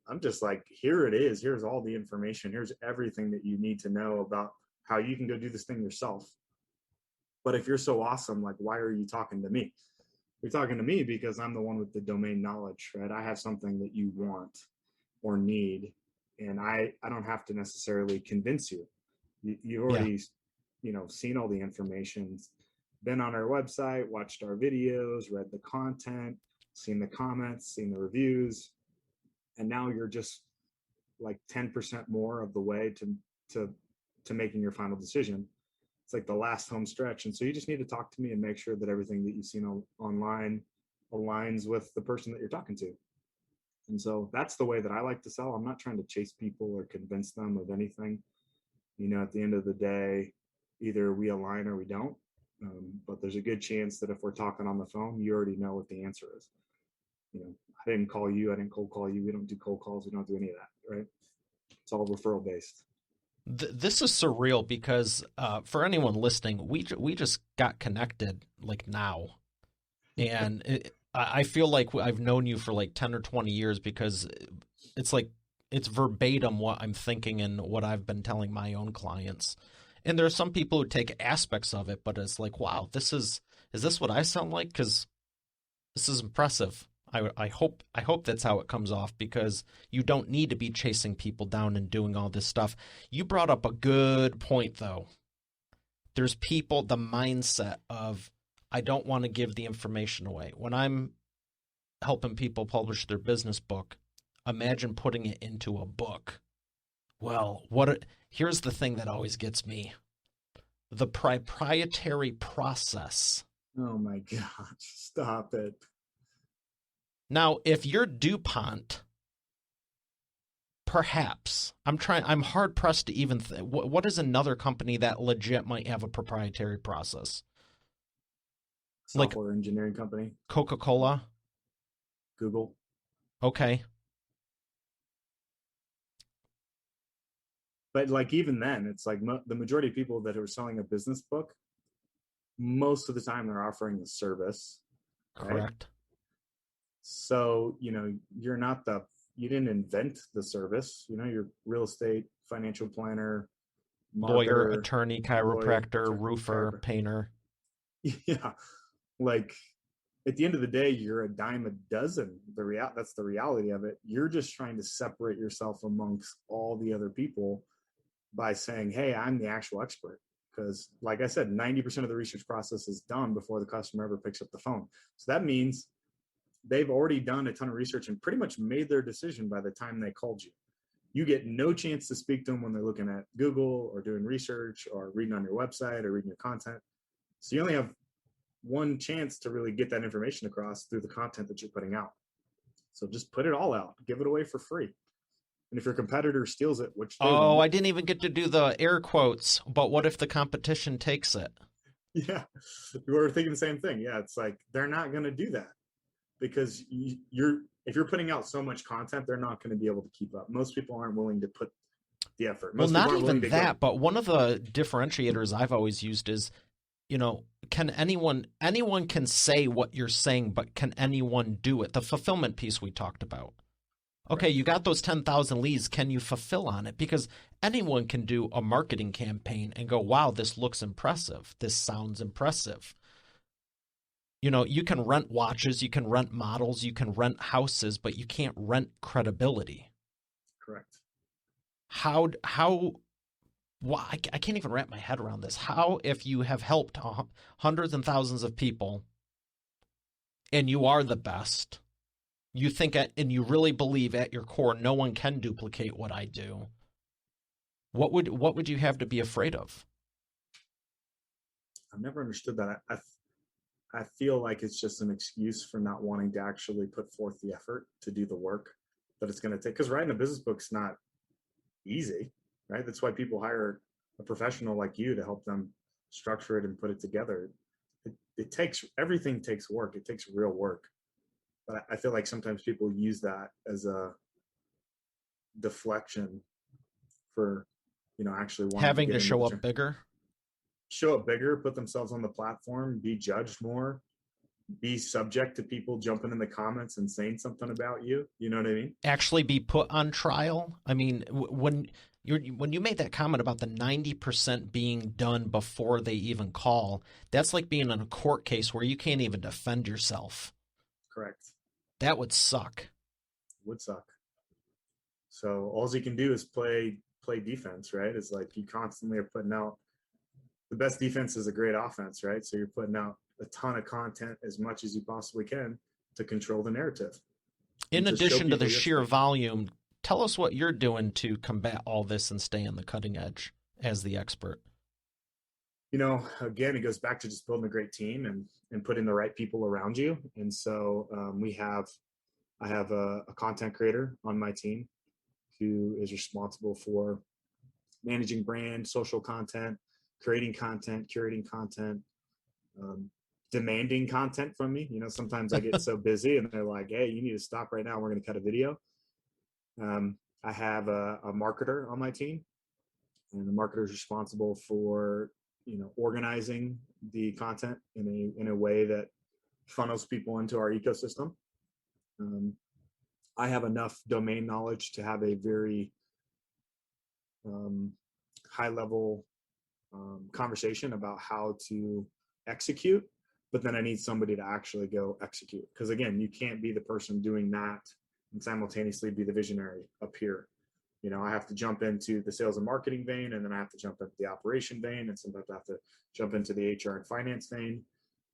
[SPEAKER 1] I'm just like, here it is. Here's all the information. Here's everything that you need to know about how you can go do this thing yourself. But if you're so awesome, like, why are you talking to me? You're talking to me because I'm the one with the domain knowledge, right? I have something that you want or need, and I don't have to necessarily convince you. You already, seen all the information, been on our website, watched our videos, read the content, seen the comments, seen the reviews, and now you're just like 10% more of the way to making your final decision. It's like the last home stretch. And so you just need to talk to me and make sure that everything that you've seen online aligns with the person that you're talking to. And so that's the way that I like to sell. I'm not trying to chase people or convince them of anything. At the end of the day, either we align or we don't. But there's a good chance that if we're talking on the phone, you already know what the answer is. I didn't call you. I didn't cold call you. We don't do cold calls. We don't do any of that, right? It's all referral based.
[SPEAKER 2] This is surreal because for anyone listening, we just got connected like now, and I feel like I've known you for like 10 or 20 years because it's like it's verbatim what I'm thinking and what I've been telling my own clients. And there are some people who take aspects of it, but it's like, wow, is this what I sound like? Because this is impressive. I hope that's how it comes off because you don't need to be chasing people down and doing all this stuff. You brought up a good point though. There's people, the mindset of I don't want to give the information away. When I'm helping people publish their business book, imagine putting it into a book. Well, here's the thing that always gets me. The proprietary process.
[SPEAKER 1] Oh my gosh, stop it.
[SPEAKER 2] Now, if you're DuPont, perhaps I'm hard pressed to even what is another company that legit might have a proprietary process?
[SPEAKER 1] Software engineering company.
[SPEAKER 2] Coca-Cola?
[SPEAKER 1] Google.
[SPEAKER 2] Okay.
[SPEAKER 1] But like even then, it's like the majority of people that are selling a business book, most of the time they're offering a service.
[SPEAKER 2] Correct.
[SPEAKER 1] Right? So, you didn't invent the service, you're real estate, financial planner,
[SPEAKER 2] Lawyer,
[SPEAKER 1] marketer,
[SPEAKER 2] attorney, chiropractor, roofer, painter.
[SPEAKER 1] Yeah. Like at the end of the day, you're a dime a dozen. That's the reality of it. You're just trying to separate yourself amongst all the other people by saying, hey, I'm the actual expert. Because like I said, 90% of the research process is done before the customer ever picks up the phone. So that means they've already done a ton of research and pretty much made their decision by the time they called you. You get no chance to speak to them when they're looking at Google or doing research or reading on your website or reading your content. So you only have one chance to really get that information across through the content that you're putting out. So just put it all out, give it away for free. And if your competitor steals it, which they won't,
[SPEAKER 2] I didn't even get to do the air quotes, but what if the competition takes it?
[SPEAKER 1] Yeah, we were thinking the same thing. Yeah, it's like they're not going to do that because if you're putting out so much content, they're not going to be able to keep up. Most people aren't willing to put the effort.
[SPEAKER 2] Well, not even that, but one of the differentiators I've always used is, can anyone can say what you're saying, but can anyone do it? The fulfillment piece we talked about. Okay, you got those 10,000 leads. Can you fulfill on it? Because anyone can do a marketing campaign and go, wow, this looks impressive. This sounds impressive. You can rent watches, you can rent models, you can rent houses, but you can't rent credibility.
[SPEAKER 1] Correct.
[SPEAKER 2] Why I can't even wrap my head around this. How, if you have helped hundreds and thousands of people and you are the best, you think and you really believe at your core no one can duplicate what I do, what would you have to be afraid of?
[SPEAKER 1] I've never understood that. I feel like it's just an excuse for not wanting to actually put forth the effort to do the work that it's going to take. Because writing a business book's not easy, right? That's why people hire a professional like you to help them structure it and put it together. Everything takes work. It takes real work. But I feel like sometimes people use that as a deflection for, actually wanting
[SPEAKER 2] having to show up bigger,
[SPEAKER 1] put themselves on the platform, be judged more, be subject to people jumping in the comments and saying something about you. You know what I mean?
[SPEAKER 2] Actually be put on trial. I mean, when you made that comment about the 90% being done before they even call, that's like being in a court case where you can't even defend yourself.
[SPEAKER 1] Correct.
[SPEAKER 2] That would suck.
[SPEAKER 1] Would suck. So all you can do is play defense, right? It's like you constantly are putting out the best defense is a great offense, right? So you're putting out a ton of content as much as you possibly can to control the narrative.
[SPEAKER 2] In addition to the sheer volume, tell us what you're doing to combat all this and stay on the cutting edge as the expert.
[SPEAKER 1] Again, it goes back to just building a great team and putting the right people around you. And so I have a content creator on my team who is responsible for managing brand, social content, creating content, curating content, demanding content from me. Sometimes I get so busy and they're like, hey, you need to stop right now. We're going to cut a video. I have a marketer on my team, and the marketer is responsible for organizing the content in a way that funnels people into our ecosystem. I have enough domain knowledge to have a very high level conversation about how to execute, but then I need somebody to actually go execute. Because again, you can't be the person doing that and simultaneously be the visionary up here. You know, I have to jump into the sales and marketing vein, and then I have to jump into the operation vein, and sometimes I have to jump into the HR and finance vein.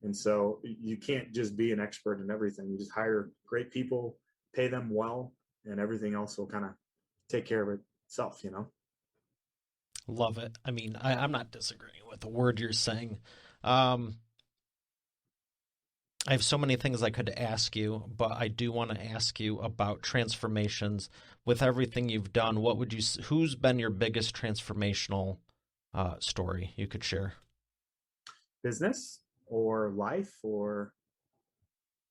[SPEAKER 1] And so you can't just be an expert in everything. You just hire great people, pay them well, and everything else will kind of take care of itself, you know?
[SPEAKER 2] Love it. I mean, I'm not disagreeing with the word you're saying. I have so many things I could ask you, but I do want to ask you about transformations. With everything you've done, who's been your biggest transformational story you could share?
[SPEAKER 1] Business or life or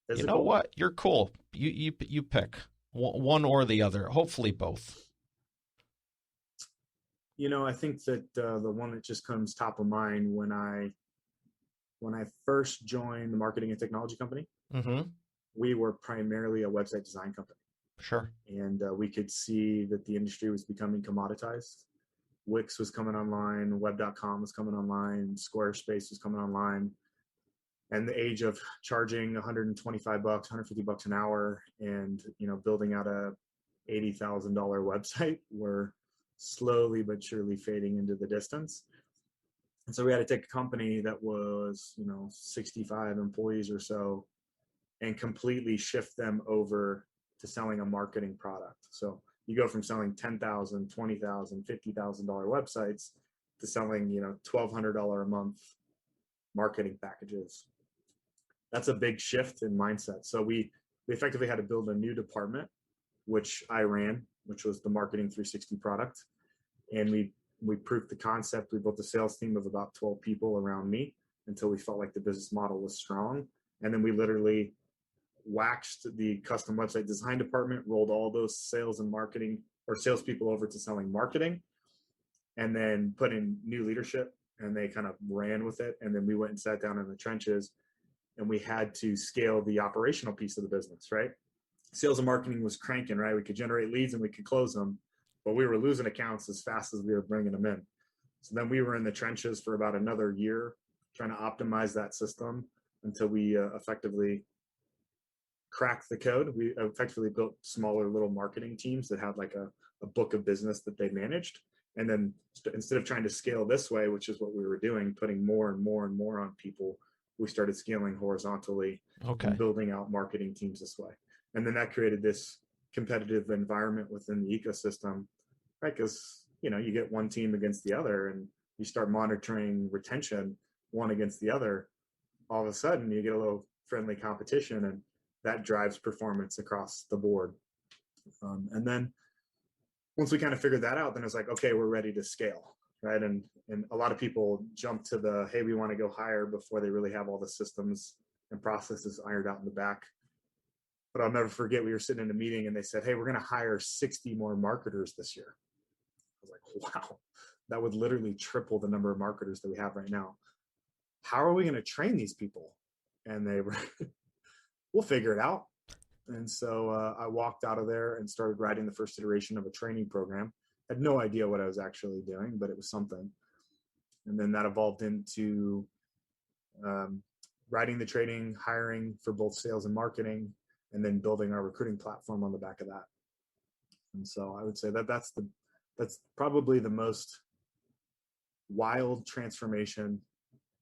[SPEAKER 2] You
[SPEAKER 1] physical?
[SPEAKER 2] know what? You're cool. You pick one or the other. Hopefully both.
[SPEAKER 1] You know, I think that the one that just comes top of mind when I first joined the marketing and technology company,
[SPEAKER 2] Mm-hmm.
[SPEAKER 1] we were primarily a website design company.
[SPEAKER 2] Sure.
[SPEAKER 1] And we could see that the industry was becoming commoditized. Wix was coming online, web.com was coming online, Squarespace was coming online. And the age of charging $125, $150 an hour and, you know, building out a $80,000 website were slowly but surely fading into the distance. And so we had to take a company that was, you know, 65 employees or so and completely shift them over to selling a marketing product. So you go from selling $10,000, $20,000, $50,000 websites to selling, you know, $1,200 a month marketing packages. That's a big shift in mindset. So we effectively had to build a new department, which I ran, which was the Marketing 360 product. And we proved the concept. We built a sales team of about 12 people around me until we felt like the business model was strong. And then we literally waxed the custom website design department, rolled all those sales and marketing or salespeople over to selling marketing, and then put in new leadership, and they kind of ran with it. And then we went and sat down in the trenches, and we had to scale the operational piece of the business, right? Sales and marketing was cranking, right? We could generate leads and we could close them, but we were losing accounts as fast as we were bringing them in. So then we were in the trenches for about another year trying to optimize that system until we effectively cracked the code. We effectively built smaller little marketing teams that had like a book of business that they managed. And then instead of trying to scale this way, which is what we were doing, putting more and more and more on people, we started scaling horizontally and building out marketing teams this way. And then that created this competitive environment within the ecosystem, right? Because, you know, you get one team against the other and you start monitoring retention one against the other. All of a sudden you get a little friendly competition, and that drives performance across the board. And then once we kind of figured that out, then it's like, okay, we're ready to scale, right? And a lot of people jump to the, hey, we want to go higher before they really have all the systems and processes ironed out in the back. But I'll never forget, we were sitting in a meeting and they said, hey, we're going to hire 60 more marketers this year. I was like, wow, that would literally triple the number of marketers that we have right now. How are we going to train these people? And they were, we'll figure it out. And so I walked out of there and started writing the first iteration of a training program. I had no idea what I was actually doing, but it was something. And then that evolved into writing the training, hiring for both sales and marketing, and then building our recruiting platform on the back of that. And so I would say that that's probably the most wild transformation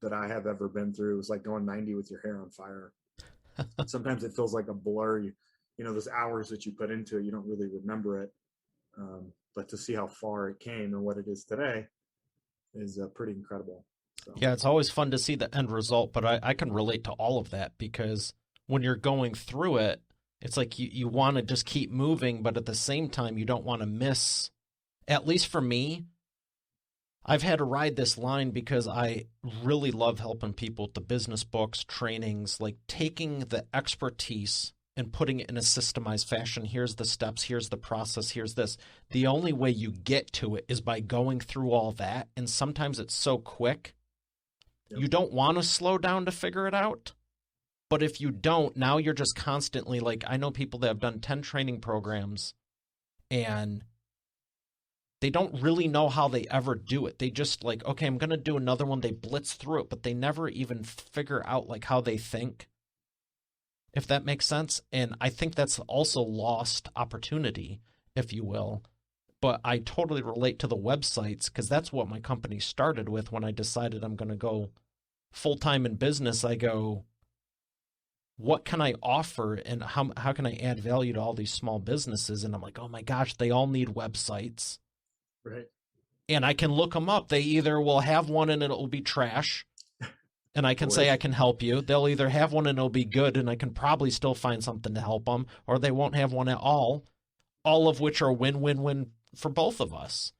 [SPEAKER 1] that I have ever been through. It was like going 90 with your hair on fire. Sometimes it feels like a blur. You know, those hours that you put into it, you don't really remember it. But to see how far it came and what it is today is pretty incredible. So.
[SPEAKER 2] Yeah, it's always fun to see the end result, but I can relate to all of that, because when you're going through it, it's like you want to just keep moving, but at the same time, you don't want to miss. At least for me, I've had to ride this line because I really love helping people with the business books, trainings, like taking the expertise and putting it in a systemized fashion. Here's the steps, here's the process, here's this. The only way you get to it is by going through all that, and sometimes it's so quick. Yep. You don't want to slow down to figure it out, But if you don't, now you're just constantly like, I know people that have done 10 training programs and they don't really know how they ever do it. They just like, okay, I'm going to do another one. They blitz through it, but they never even figure out like how they think, if that makes sense. And I think that's also lost opportunity, if you will. But I totally relate to the websites because that's what my company started with when I decided I'm going to go full-time in business. I go, what can I offer and how can I add value to all these small businesses? And I'm like, oh my gosh, they all need websites.
[SPEAKER 1] Right.
[SPEAKER 2] And I can look them up. They either will have one and it'll be trash, and I can say I can help you. They'll either have one and it'll be good, and I can probably still find something to help them, or they won't have one at all of which are win-win-win for both of us.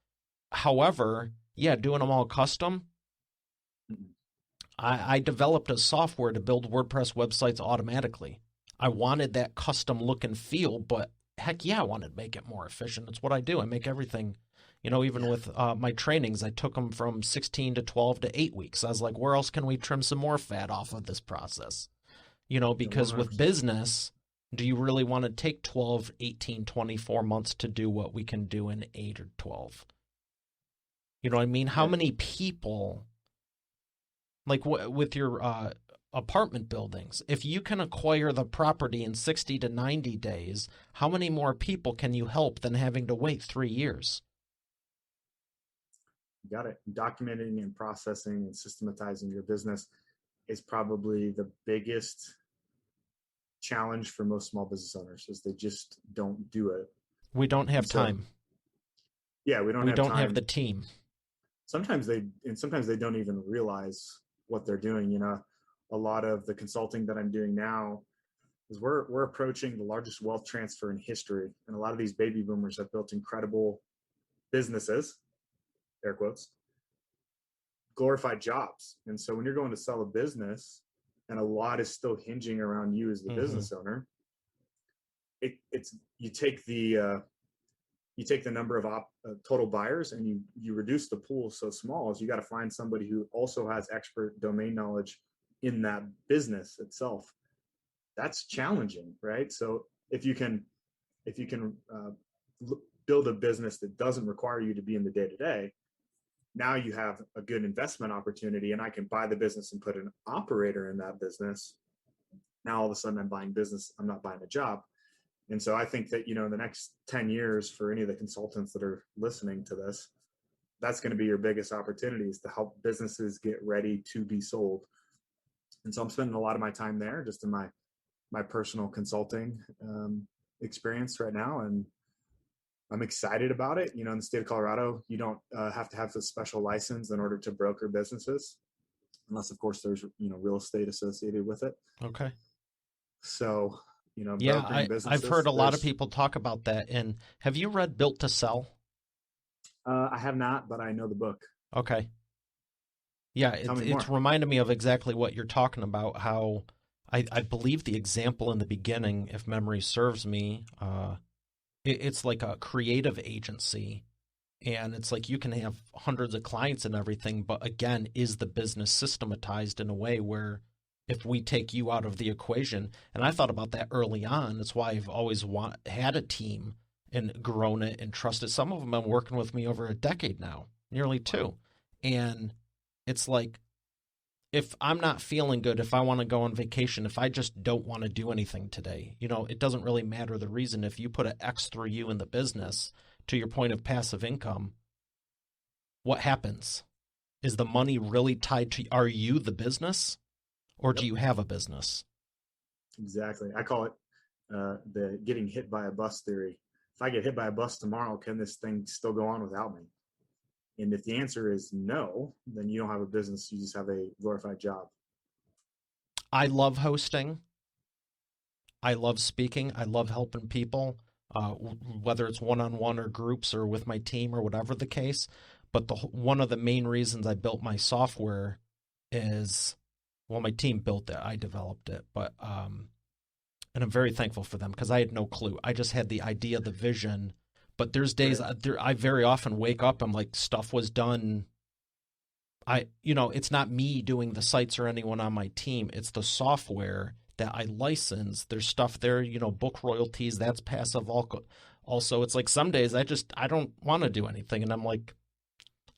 [SPEAKER 2] However, yeah, doing them all custom, I developed a software to build WordPress websites automatically. I wanted that custom look and feel, but heck yeah, I wanted to make it more efficient. It's what I do. I make everything. Even with my trainings, I took them from 16 to 12 to 8 weeks. I was like, where else can we trim some more fat off of this process? Because with business, do you really want to take 12, 18, 24 months to do what we can do in 8 or 12? You know what I mean? How many people, like with your apartment buildings, if you can acquire the property in 60 to 90 days, how many more people can you help than having to wait 3 years?
[SPEAKER 1] Got it. Documenting and processing and systematizing your business is probably the biggest challenge for most small business owners, is they just don't do it.
[SPEAKER 2] We don't have time.
[SPEAKER 1] Yeah, we don't
[SPEAKER 2] have the team.
[SPEAKER 1] Sometimes they don't even realize what they're doing. A lot of the consulting that I'm doing now is we're approaching the largest wealth transfer in history. And a lot of these baby boomers have built incredible businesses, air quotes, glorified jobs. And so when you're going to sell a business and a lot is still hinging around you as the business owner, it's you take the number of total buyers and you reduce the pool so small as you got to find somebody who also has expert domain knowledge in that business itself. That's challenging, right? So if you can build a business that doesn't require you to be in the day-to-day, now you have a good investment opportunity, and I can buy the business and put an operator in that business. Now all of a sudden I'm buying business, I'm not buying a job. And so I think that, in the next 10 years, for any of the consultants that are listening to this, that's going to be your biggest opportunities to help businesses get ready to be sold. And so I'm spending a lot of my time there, just in my personal consulting experience right now. And I'm excited about it. In the state of Colorado, you don't have to have a special license in order to broker businesses, unless, of course, there's, real estate associated with it.
[SPEAKER 2] Okay.
[SPEAKER 1] So,
[SPEAKER 2] yeah, I've heard a lot of people talk about that. And have you read Built to Sell?
[SPEAKER 1] I have not, but I know the book.
[SPEAKER 2] Okay. Yeah, it's reminded me of exactly what you're talking about, how I believe the example in the beginning, if memory serves me, it's like a creative agency, and it's like you can have hundreds of clients and everything, but again, is the business systematized in a way where if we take you out of the equation? And I thought about that early on. That's why I've always had a team and grown it and trusted. Some of them have been working with me over a decade now, nearly 2. And it's like, if I'm not feeling good, if I want to go on vacation, if I just don't want to do anything today, it doesn't really matter the reason. If you put an X through you in the business, to your point of passive income, what happens? Is the money really tied to, are you the business, or do you have a business?
[SPEAKER 1] Exactly. I call it the getting hit by a bus theory. If I get hit by a bus tomorrow, can this thing still go on without me? And if the answer is no, then you don't have a business. You just have a glorified job.
[SPEAKER 2] I love hosting. I love speaking. I love helping people, whether it's one-on-one or groups or with my team or whatever the case. But one of the main reasons I built my software is, well, my team built it. I developed it. But and I'm very thankful for them because I had no clue. I just had the idea, the vision. But there's days I very often wake up, I'm like, stuff was done. It's not me doing the sites or anyone on my team. It's the software that I license. There's stuff there, book royalties, that's passive. Also, it's like some days I don't want to do anything. And I'm like,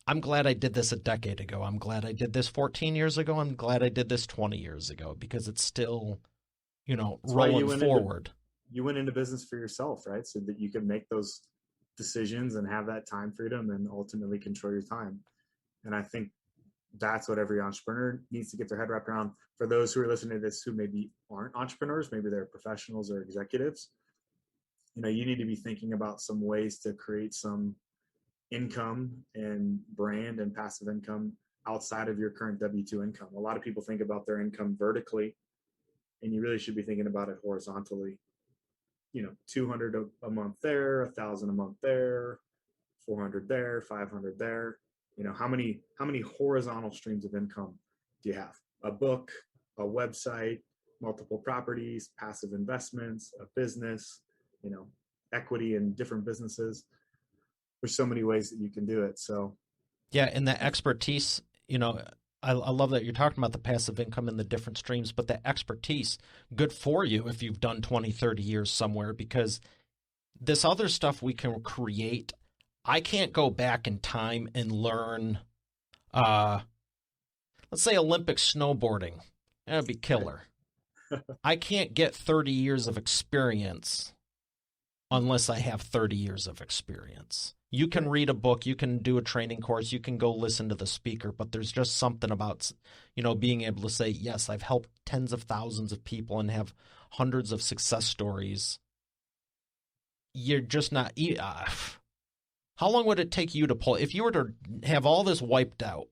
[SPEAKER 2] I'm glad I did this a decade ago. I'm glad I did this 14 years ago. I'm glad I did this 20 years ago because it's still, rolling forward.
[SPEAKER 1] You went into business for yourself, right? So that you can make those decisions and have that time freedom and ultimately control your time. And I think that's what every entrepreneur needs to get their head wrapped around. For those who are listening to this who maybe aren't entrepreneurs, maybe they're professionals or executives, you need to be thinking about some ways to create some income and brand and passive income outside of your current W-2 income. A lot of people think about their income vertically, and you really should be thinking about it horizontally. 200 a month there, 1,000 a month there, 400 there, 500 there. How many horizontal streams of income do you have? A book, a website, multiple properties, passive investments, a business, equity in different businesses. There's so many ways that you can do it. So
[SPEAKER 2] yeah, and the expertise, I love that you're talking about the passive income and the different streams, but the expertise, good for you if you've done 20, 30 years somewhere, because this other stuff we can create, I can't go back in time and learn, let's say Olympic snowboarding. That'd be killer. I can't get 30 years of experience unless I have 30 years of experience. You can read a book, you can do a training course, you can go listen to the speaker, but there's just something about, being able to say, yes, I've helped tens of thousands of people and have hundreds of success stories. You're just not, how long would it take you to pull, if you were to have all this wiped out,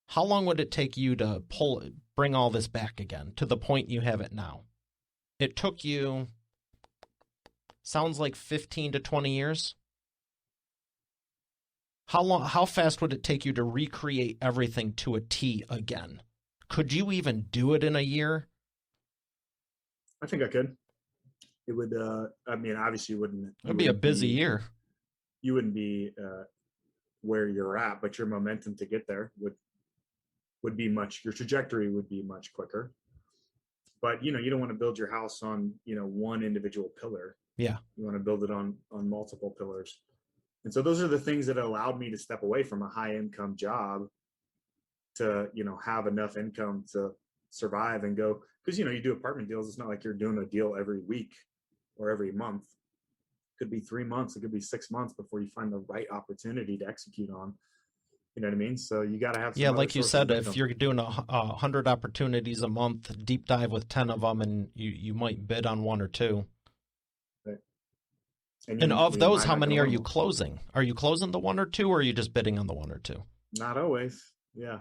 [SPEAKER 2] how long would it take you to bring all this back again to the point you have it now? It took you, sounds like 15 to 20 years. How fast would it take you to recreate everything to a T again? Could you even do it in a year?
[SPEAKER 1] I think I could. It would, obviously you wouldn't.
[SPEAKER 2] It'd be a busy year.
[SPEAKER 1] You wouldn't be where you're at, but your momentum to get there would be your trajectory would be much quicker. But, you don't want to build your house on, one individual pillar.
[SPEAKER 2] Yeah.
[SPEAKER 1] You want to build it on multiple pillars. And so those are the things that allowed me to step away from a high income job to, have enough income to survive and go. Because, you do apartment deals. It's not like you're doing a deal every week or every month. It could be 3 months. It could be 6 months before you find the right opportunity to execute on. You know what I mean? So you got to have some
[SPEAKER 2] like you said, if you're doing 100 opportunities a month, deep dive with 10 of them, and you might bid on one or two.
[SPEAKER 1] Right.
[SPEAKER 2] And of those, how many are you closing? Are you closing the one or two, or are you just bidding on the one or two?
[SPEAKER 1] Not always. Yeah.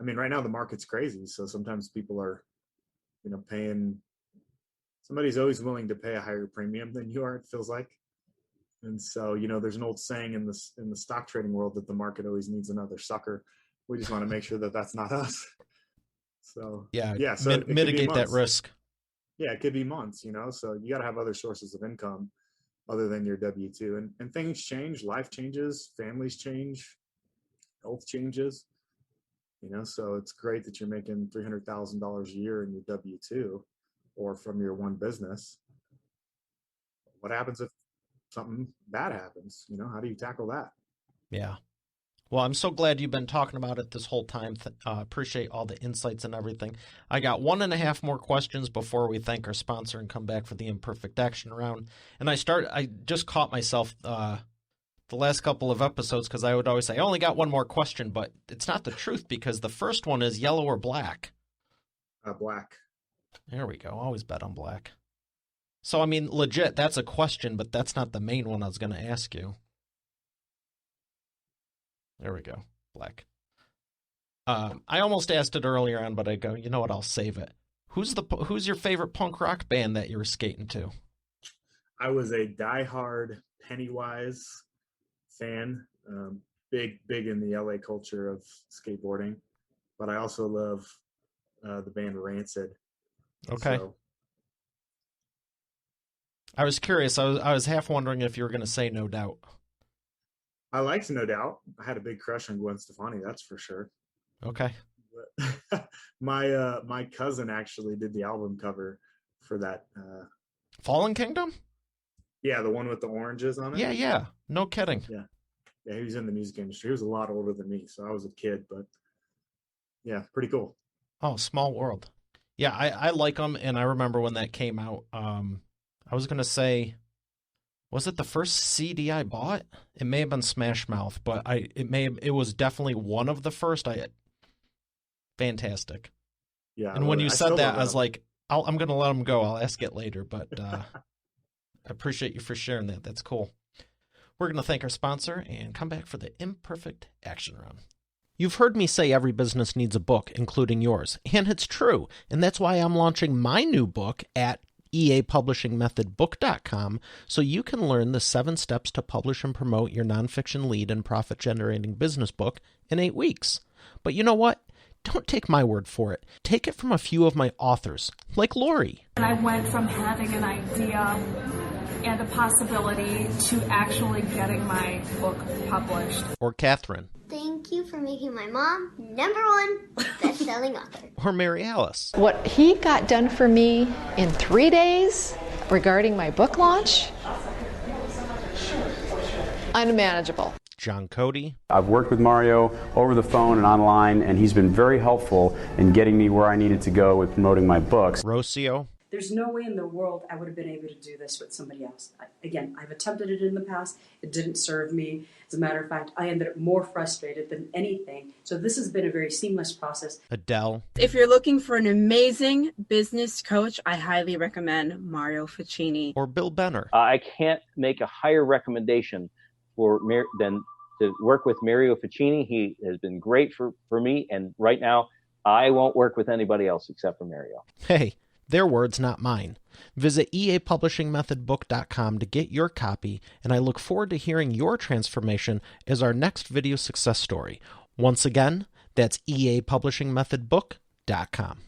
[SPEAKER 1] Right now the market's crazy. So sometimes people are, paying, somebody's always willing to pay a higher premium than you are, it feels like. And so, there's an old saying in the stock trading world that the market always needs another sucker. We just want to make sure that that's not us. So so
[SPEAKER 2] mitigate that risk.
[SPEAKER 1] Yeah, it could be months, so you got to have other sources of income other than your W-2. And things change, life changes, families change, health changes, so it's great that you're making $300,000 a year in your W-2 or from your one business. What happens if something bad happens? How do you tackle that?
[SPEAKER 2] Yeah. Well, I'm so glad you've been talking about it this whole time. Appreciate all the insights and everything. I got 1.5 more questions before we thank our sponsor and come back for the imperfect action round. And I just caught myself the last couple of episodes because I would always say, I only got one more question, but it's not the truth because the first one is yellow or black.
[SPEAKER 1] Black.
[SPEAKER 2] There we go. Always bet on black. So, legit, that's a question, but that's not the main one I was going to ask you. There we go. Black. I almost asked it earlier on, but I go, you know what? I'll save it. Who's your favorite punk rock band that you were skating to?
[SPEAKER 1] I was a diehard Pennywise fan. Big in the LA culture of skateboarding, but I also love the band Rancid.
[SPEAKER 2] Okay. So, I was curious. I was half wondering if you were going to say No Doubt.
[SPEAKER 1] I liked No Doubt. I had a big crush on Gwen Stefani, that's for sure.
[SPEAKER 2] Okay.
[SPEAKER 1] My cousin actually did the album cover for that.
[SPEAKER 2] Fallen Kingdom?
[SPEAKER 1] Yeah, the one with the oranges on it.
[SPEAKER 2] Yeah. No kidding.
[SPEAKER 1] Yeah. He was in the music industry. He was a lot older than me, so I was a kid, but yeah, pretty cool.
[SPEAKER 2] Oh, small world. Yeah, I like them, and I remember when that came out. I was gonna say, was it the first CD I bought? It may have been Smash Mouth, but it was definitely one of the first. Fantastic.
[SPEAKER 1] Yeah.
[SPEAKER 2] And when you said that, I was like, I'm gonna let them go. I'll ask it later, but I appreciate you for sharing that. That's cool. We're gonna thank our sponsor and come back for the Imperfect Action Round. You've heard me say every business needs a book, including yours, and it's true, and that's why I'm launching my new book at eapublishingmethodbook.com so you can learn the 7 steps to publish and promote your nonfiction lead and profit-generating business book in 8 weeks. But you know what? Don't take my word for it. Take it from a few of my authors, like Lori.
[SPEAKER 4] And I went from having an idea and a possibility to actually getting my book published.
[SPEAKER 2] Or Catherine.
[SPEAKER 5] Thank you for making my mom #1 best-selling author.
[SPEAKER 2] Or Mary Alice.
[SPEAKER 6] What he got done for me in 3 days regarding my book launch, unmanageable.
[SPEAKER 2] John Cody.
[SPEAKER 7] I've worked with Mario over the phone and online, and he's been very helpful in getting me where I needed to go with promoting my books.
[SPEAKER 2] Rocio.
[SPEAKER 8] There's no way in the world I would have been able to do this with somebody else. I've attempted it in the past. It didn't serve me. As a matter of fact, I ended up more frustrated than anything. So this has been a very seamless process.
[SPEAKER 2] Adele.
[SPEAKER 9] If you're looking for an amazing business coach, I highly recommend Mario Ficini.
[SPEAKER 2] Or Bill Benner.
[SPEAKER 10] I can't make a higher recommendation than to work with Mario Ficini. He has been great for me, and right now I won't work with anybody else except for Mario.
[SPEAKER 2] Hey, their words, not mine. Visit eapublishingmethodbook.com to get your copy, and I look forward to hearing your transformation as our next video success story. Once again, that's eapublishingmethodbook.com.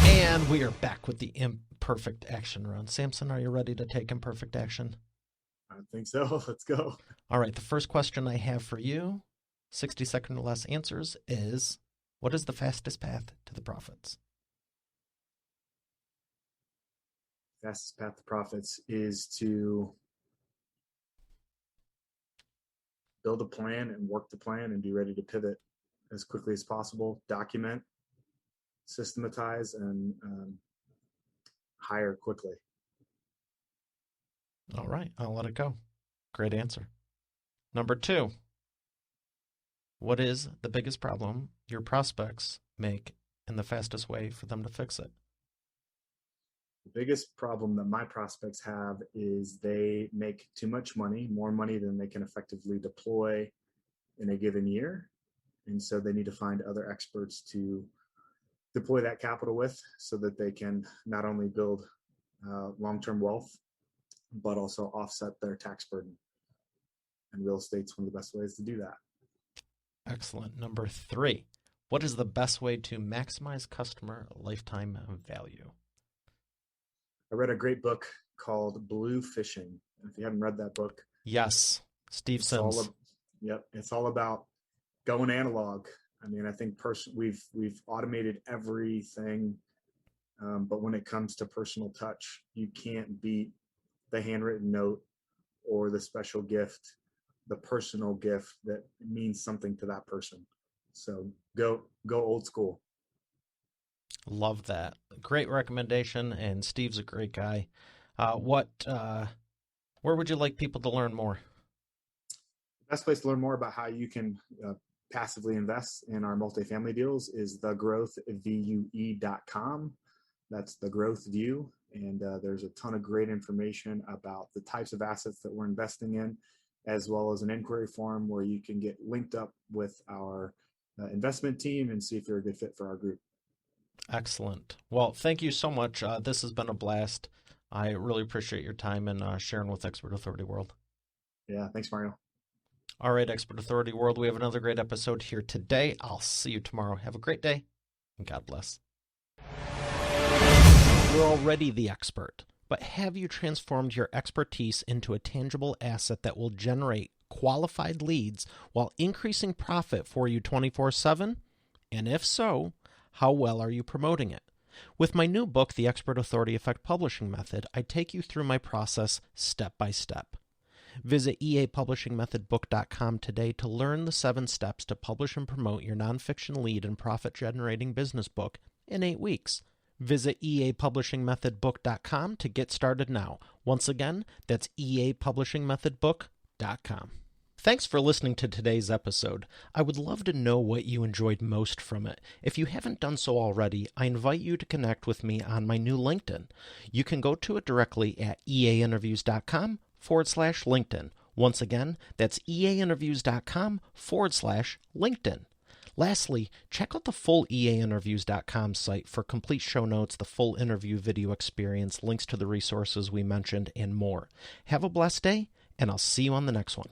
[SPEAKER 2] And we are back with the Imperfect Action Round. Samson, are you ready to take imperfect action?
[SPEAKER 1] I think so. Let's go.
[SPEAKER 2] All right, the first question I have for you, 60-second or less answers, is what is the fastest path to the profits?
[SPEAKER 1] Fastest path to profits is to build a plan and work the plan and be ready to pivot as quickly as possible, document, systematize, and hire quickly.
[SPEAKER 2] All right, I'll let it go. Great answer. Number 2, what is the biggest problem your prospects make and the fastest way for them to fix it?
[SPEAKER 1] The biggest problem that my prospects have is they make too much money, more money than they can effectively deploy in a given year. And so they need to find other experts to deploy that capital with so that they can not only build long-term wealth, but also offset their tax burden. And real estate's one of the best ways to do that.
[SPEAKER 2] Excellent. Number 3, what is the best way to maximize customer lifetime value?
[SPEAKER 1] I read a great book called Blue Fishing. If you haven't read that book,
[SPEAKER 2] yes, Steve Sims.
[SPEAKER 1] It's all about going analog. I mean, I think we've automated everything, but when it comes to personal touch, you can't beat the handwritten note or the special gift, the personal gift that means something to that person. So go old school.
[SPEAKER 2] Love that. Great recommendation, and Steve's a great guy. Where would you like people to learn more?
[SPEAKER 1] The best place to learn more about how you can passively invest in our multifamily deals is thegrowthvue.com. That's the Growth View, and there's a ton of great information about the types of assets that we're investing in, as well as an inquiry form where you can get linked up with our investment team and see if you're a good fit for our group.
[SPEAKER 2] Excellent. Well, thank you so much. This has been a blast. I really appreciate your time and sharing with Expert Authority World.
[SPEAKER 1] Yeah, thanks, Mario.
[SPEAKER 2] All right, Expert Authority World, we have another great episode here today. I'll see you tomorrow. Have a great day, and God bless. You're already the expert, but have you transformed your expertise into a tangible asset that will generate qualified leads while increasing profit for you 24/7? And if so, how well are you promoting it? With my new book, The Expert Authority Effect Publishing Method, I take you through my process step by step. Visit eapublishingmethodbook.com today to learn the 7 steps to publish and promote your nonfiction lead and profit-generating business book in 8 weeks. Visit eapublishingmethodbook.com to get started now. Once again, that's eapublishingmethodbook.com. Thanks for listening to today's episode. I would love to know what you enjoyed most from it. If you haven't done so already, I invite you to connect with me on my new LinkedIn. You can go to it directly at eainterviews.com/LinkedIn. Once again, that's eainterviews.com/LinkedIn. Lastly, check out the full eainterviews.com site for complete show notes, the full interview video experience, links to the resources we mentioned, and more. Have a blessed day, and I'll see you on the next one.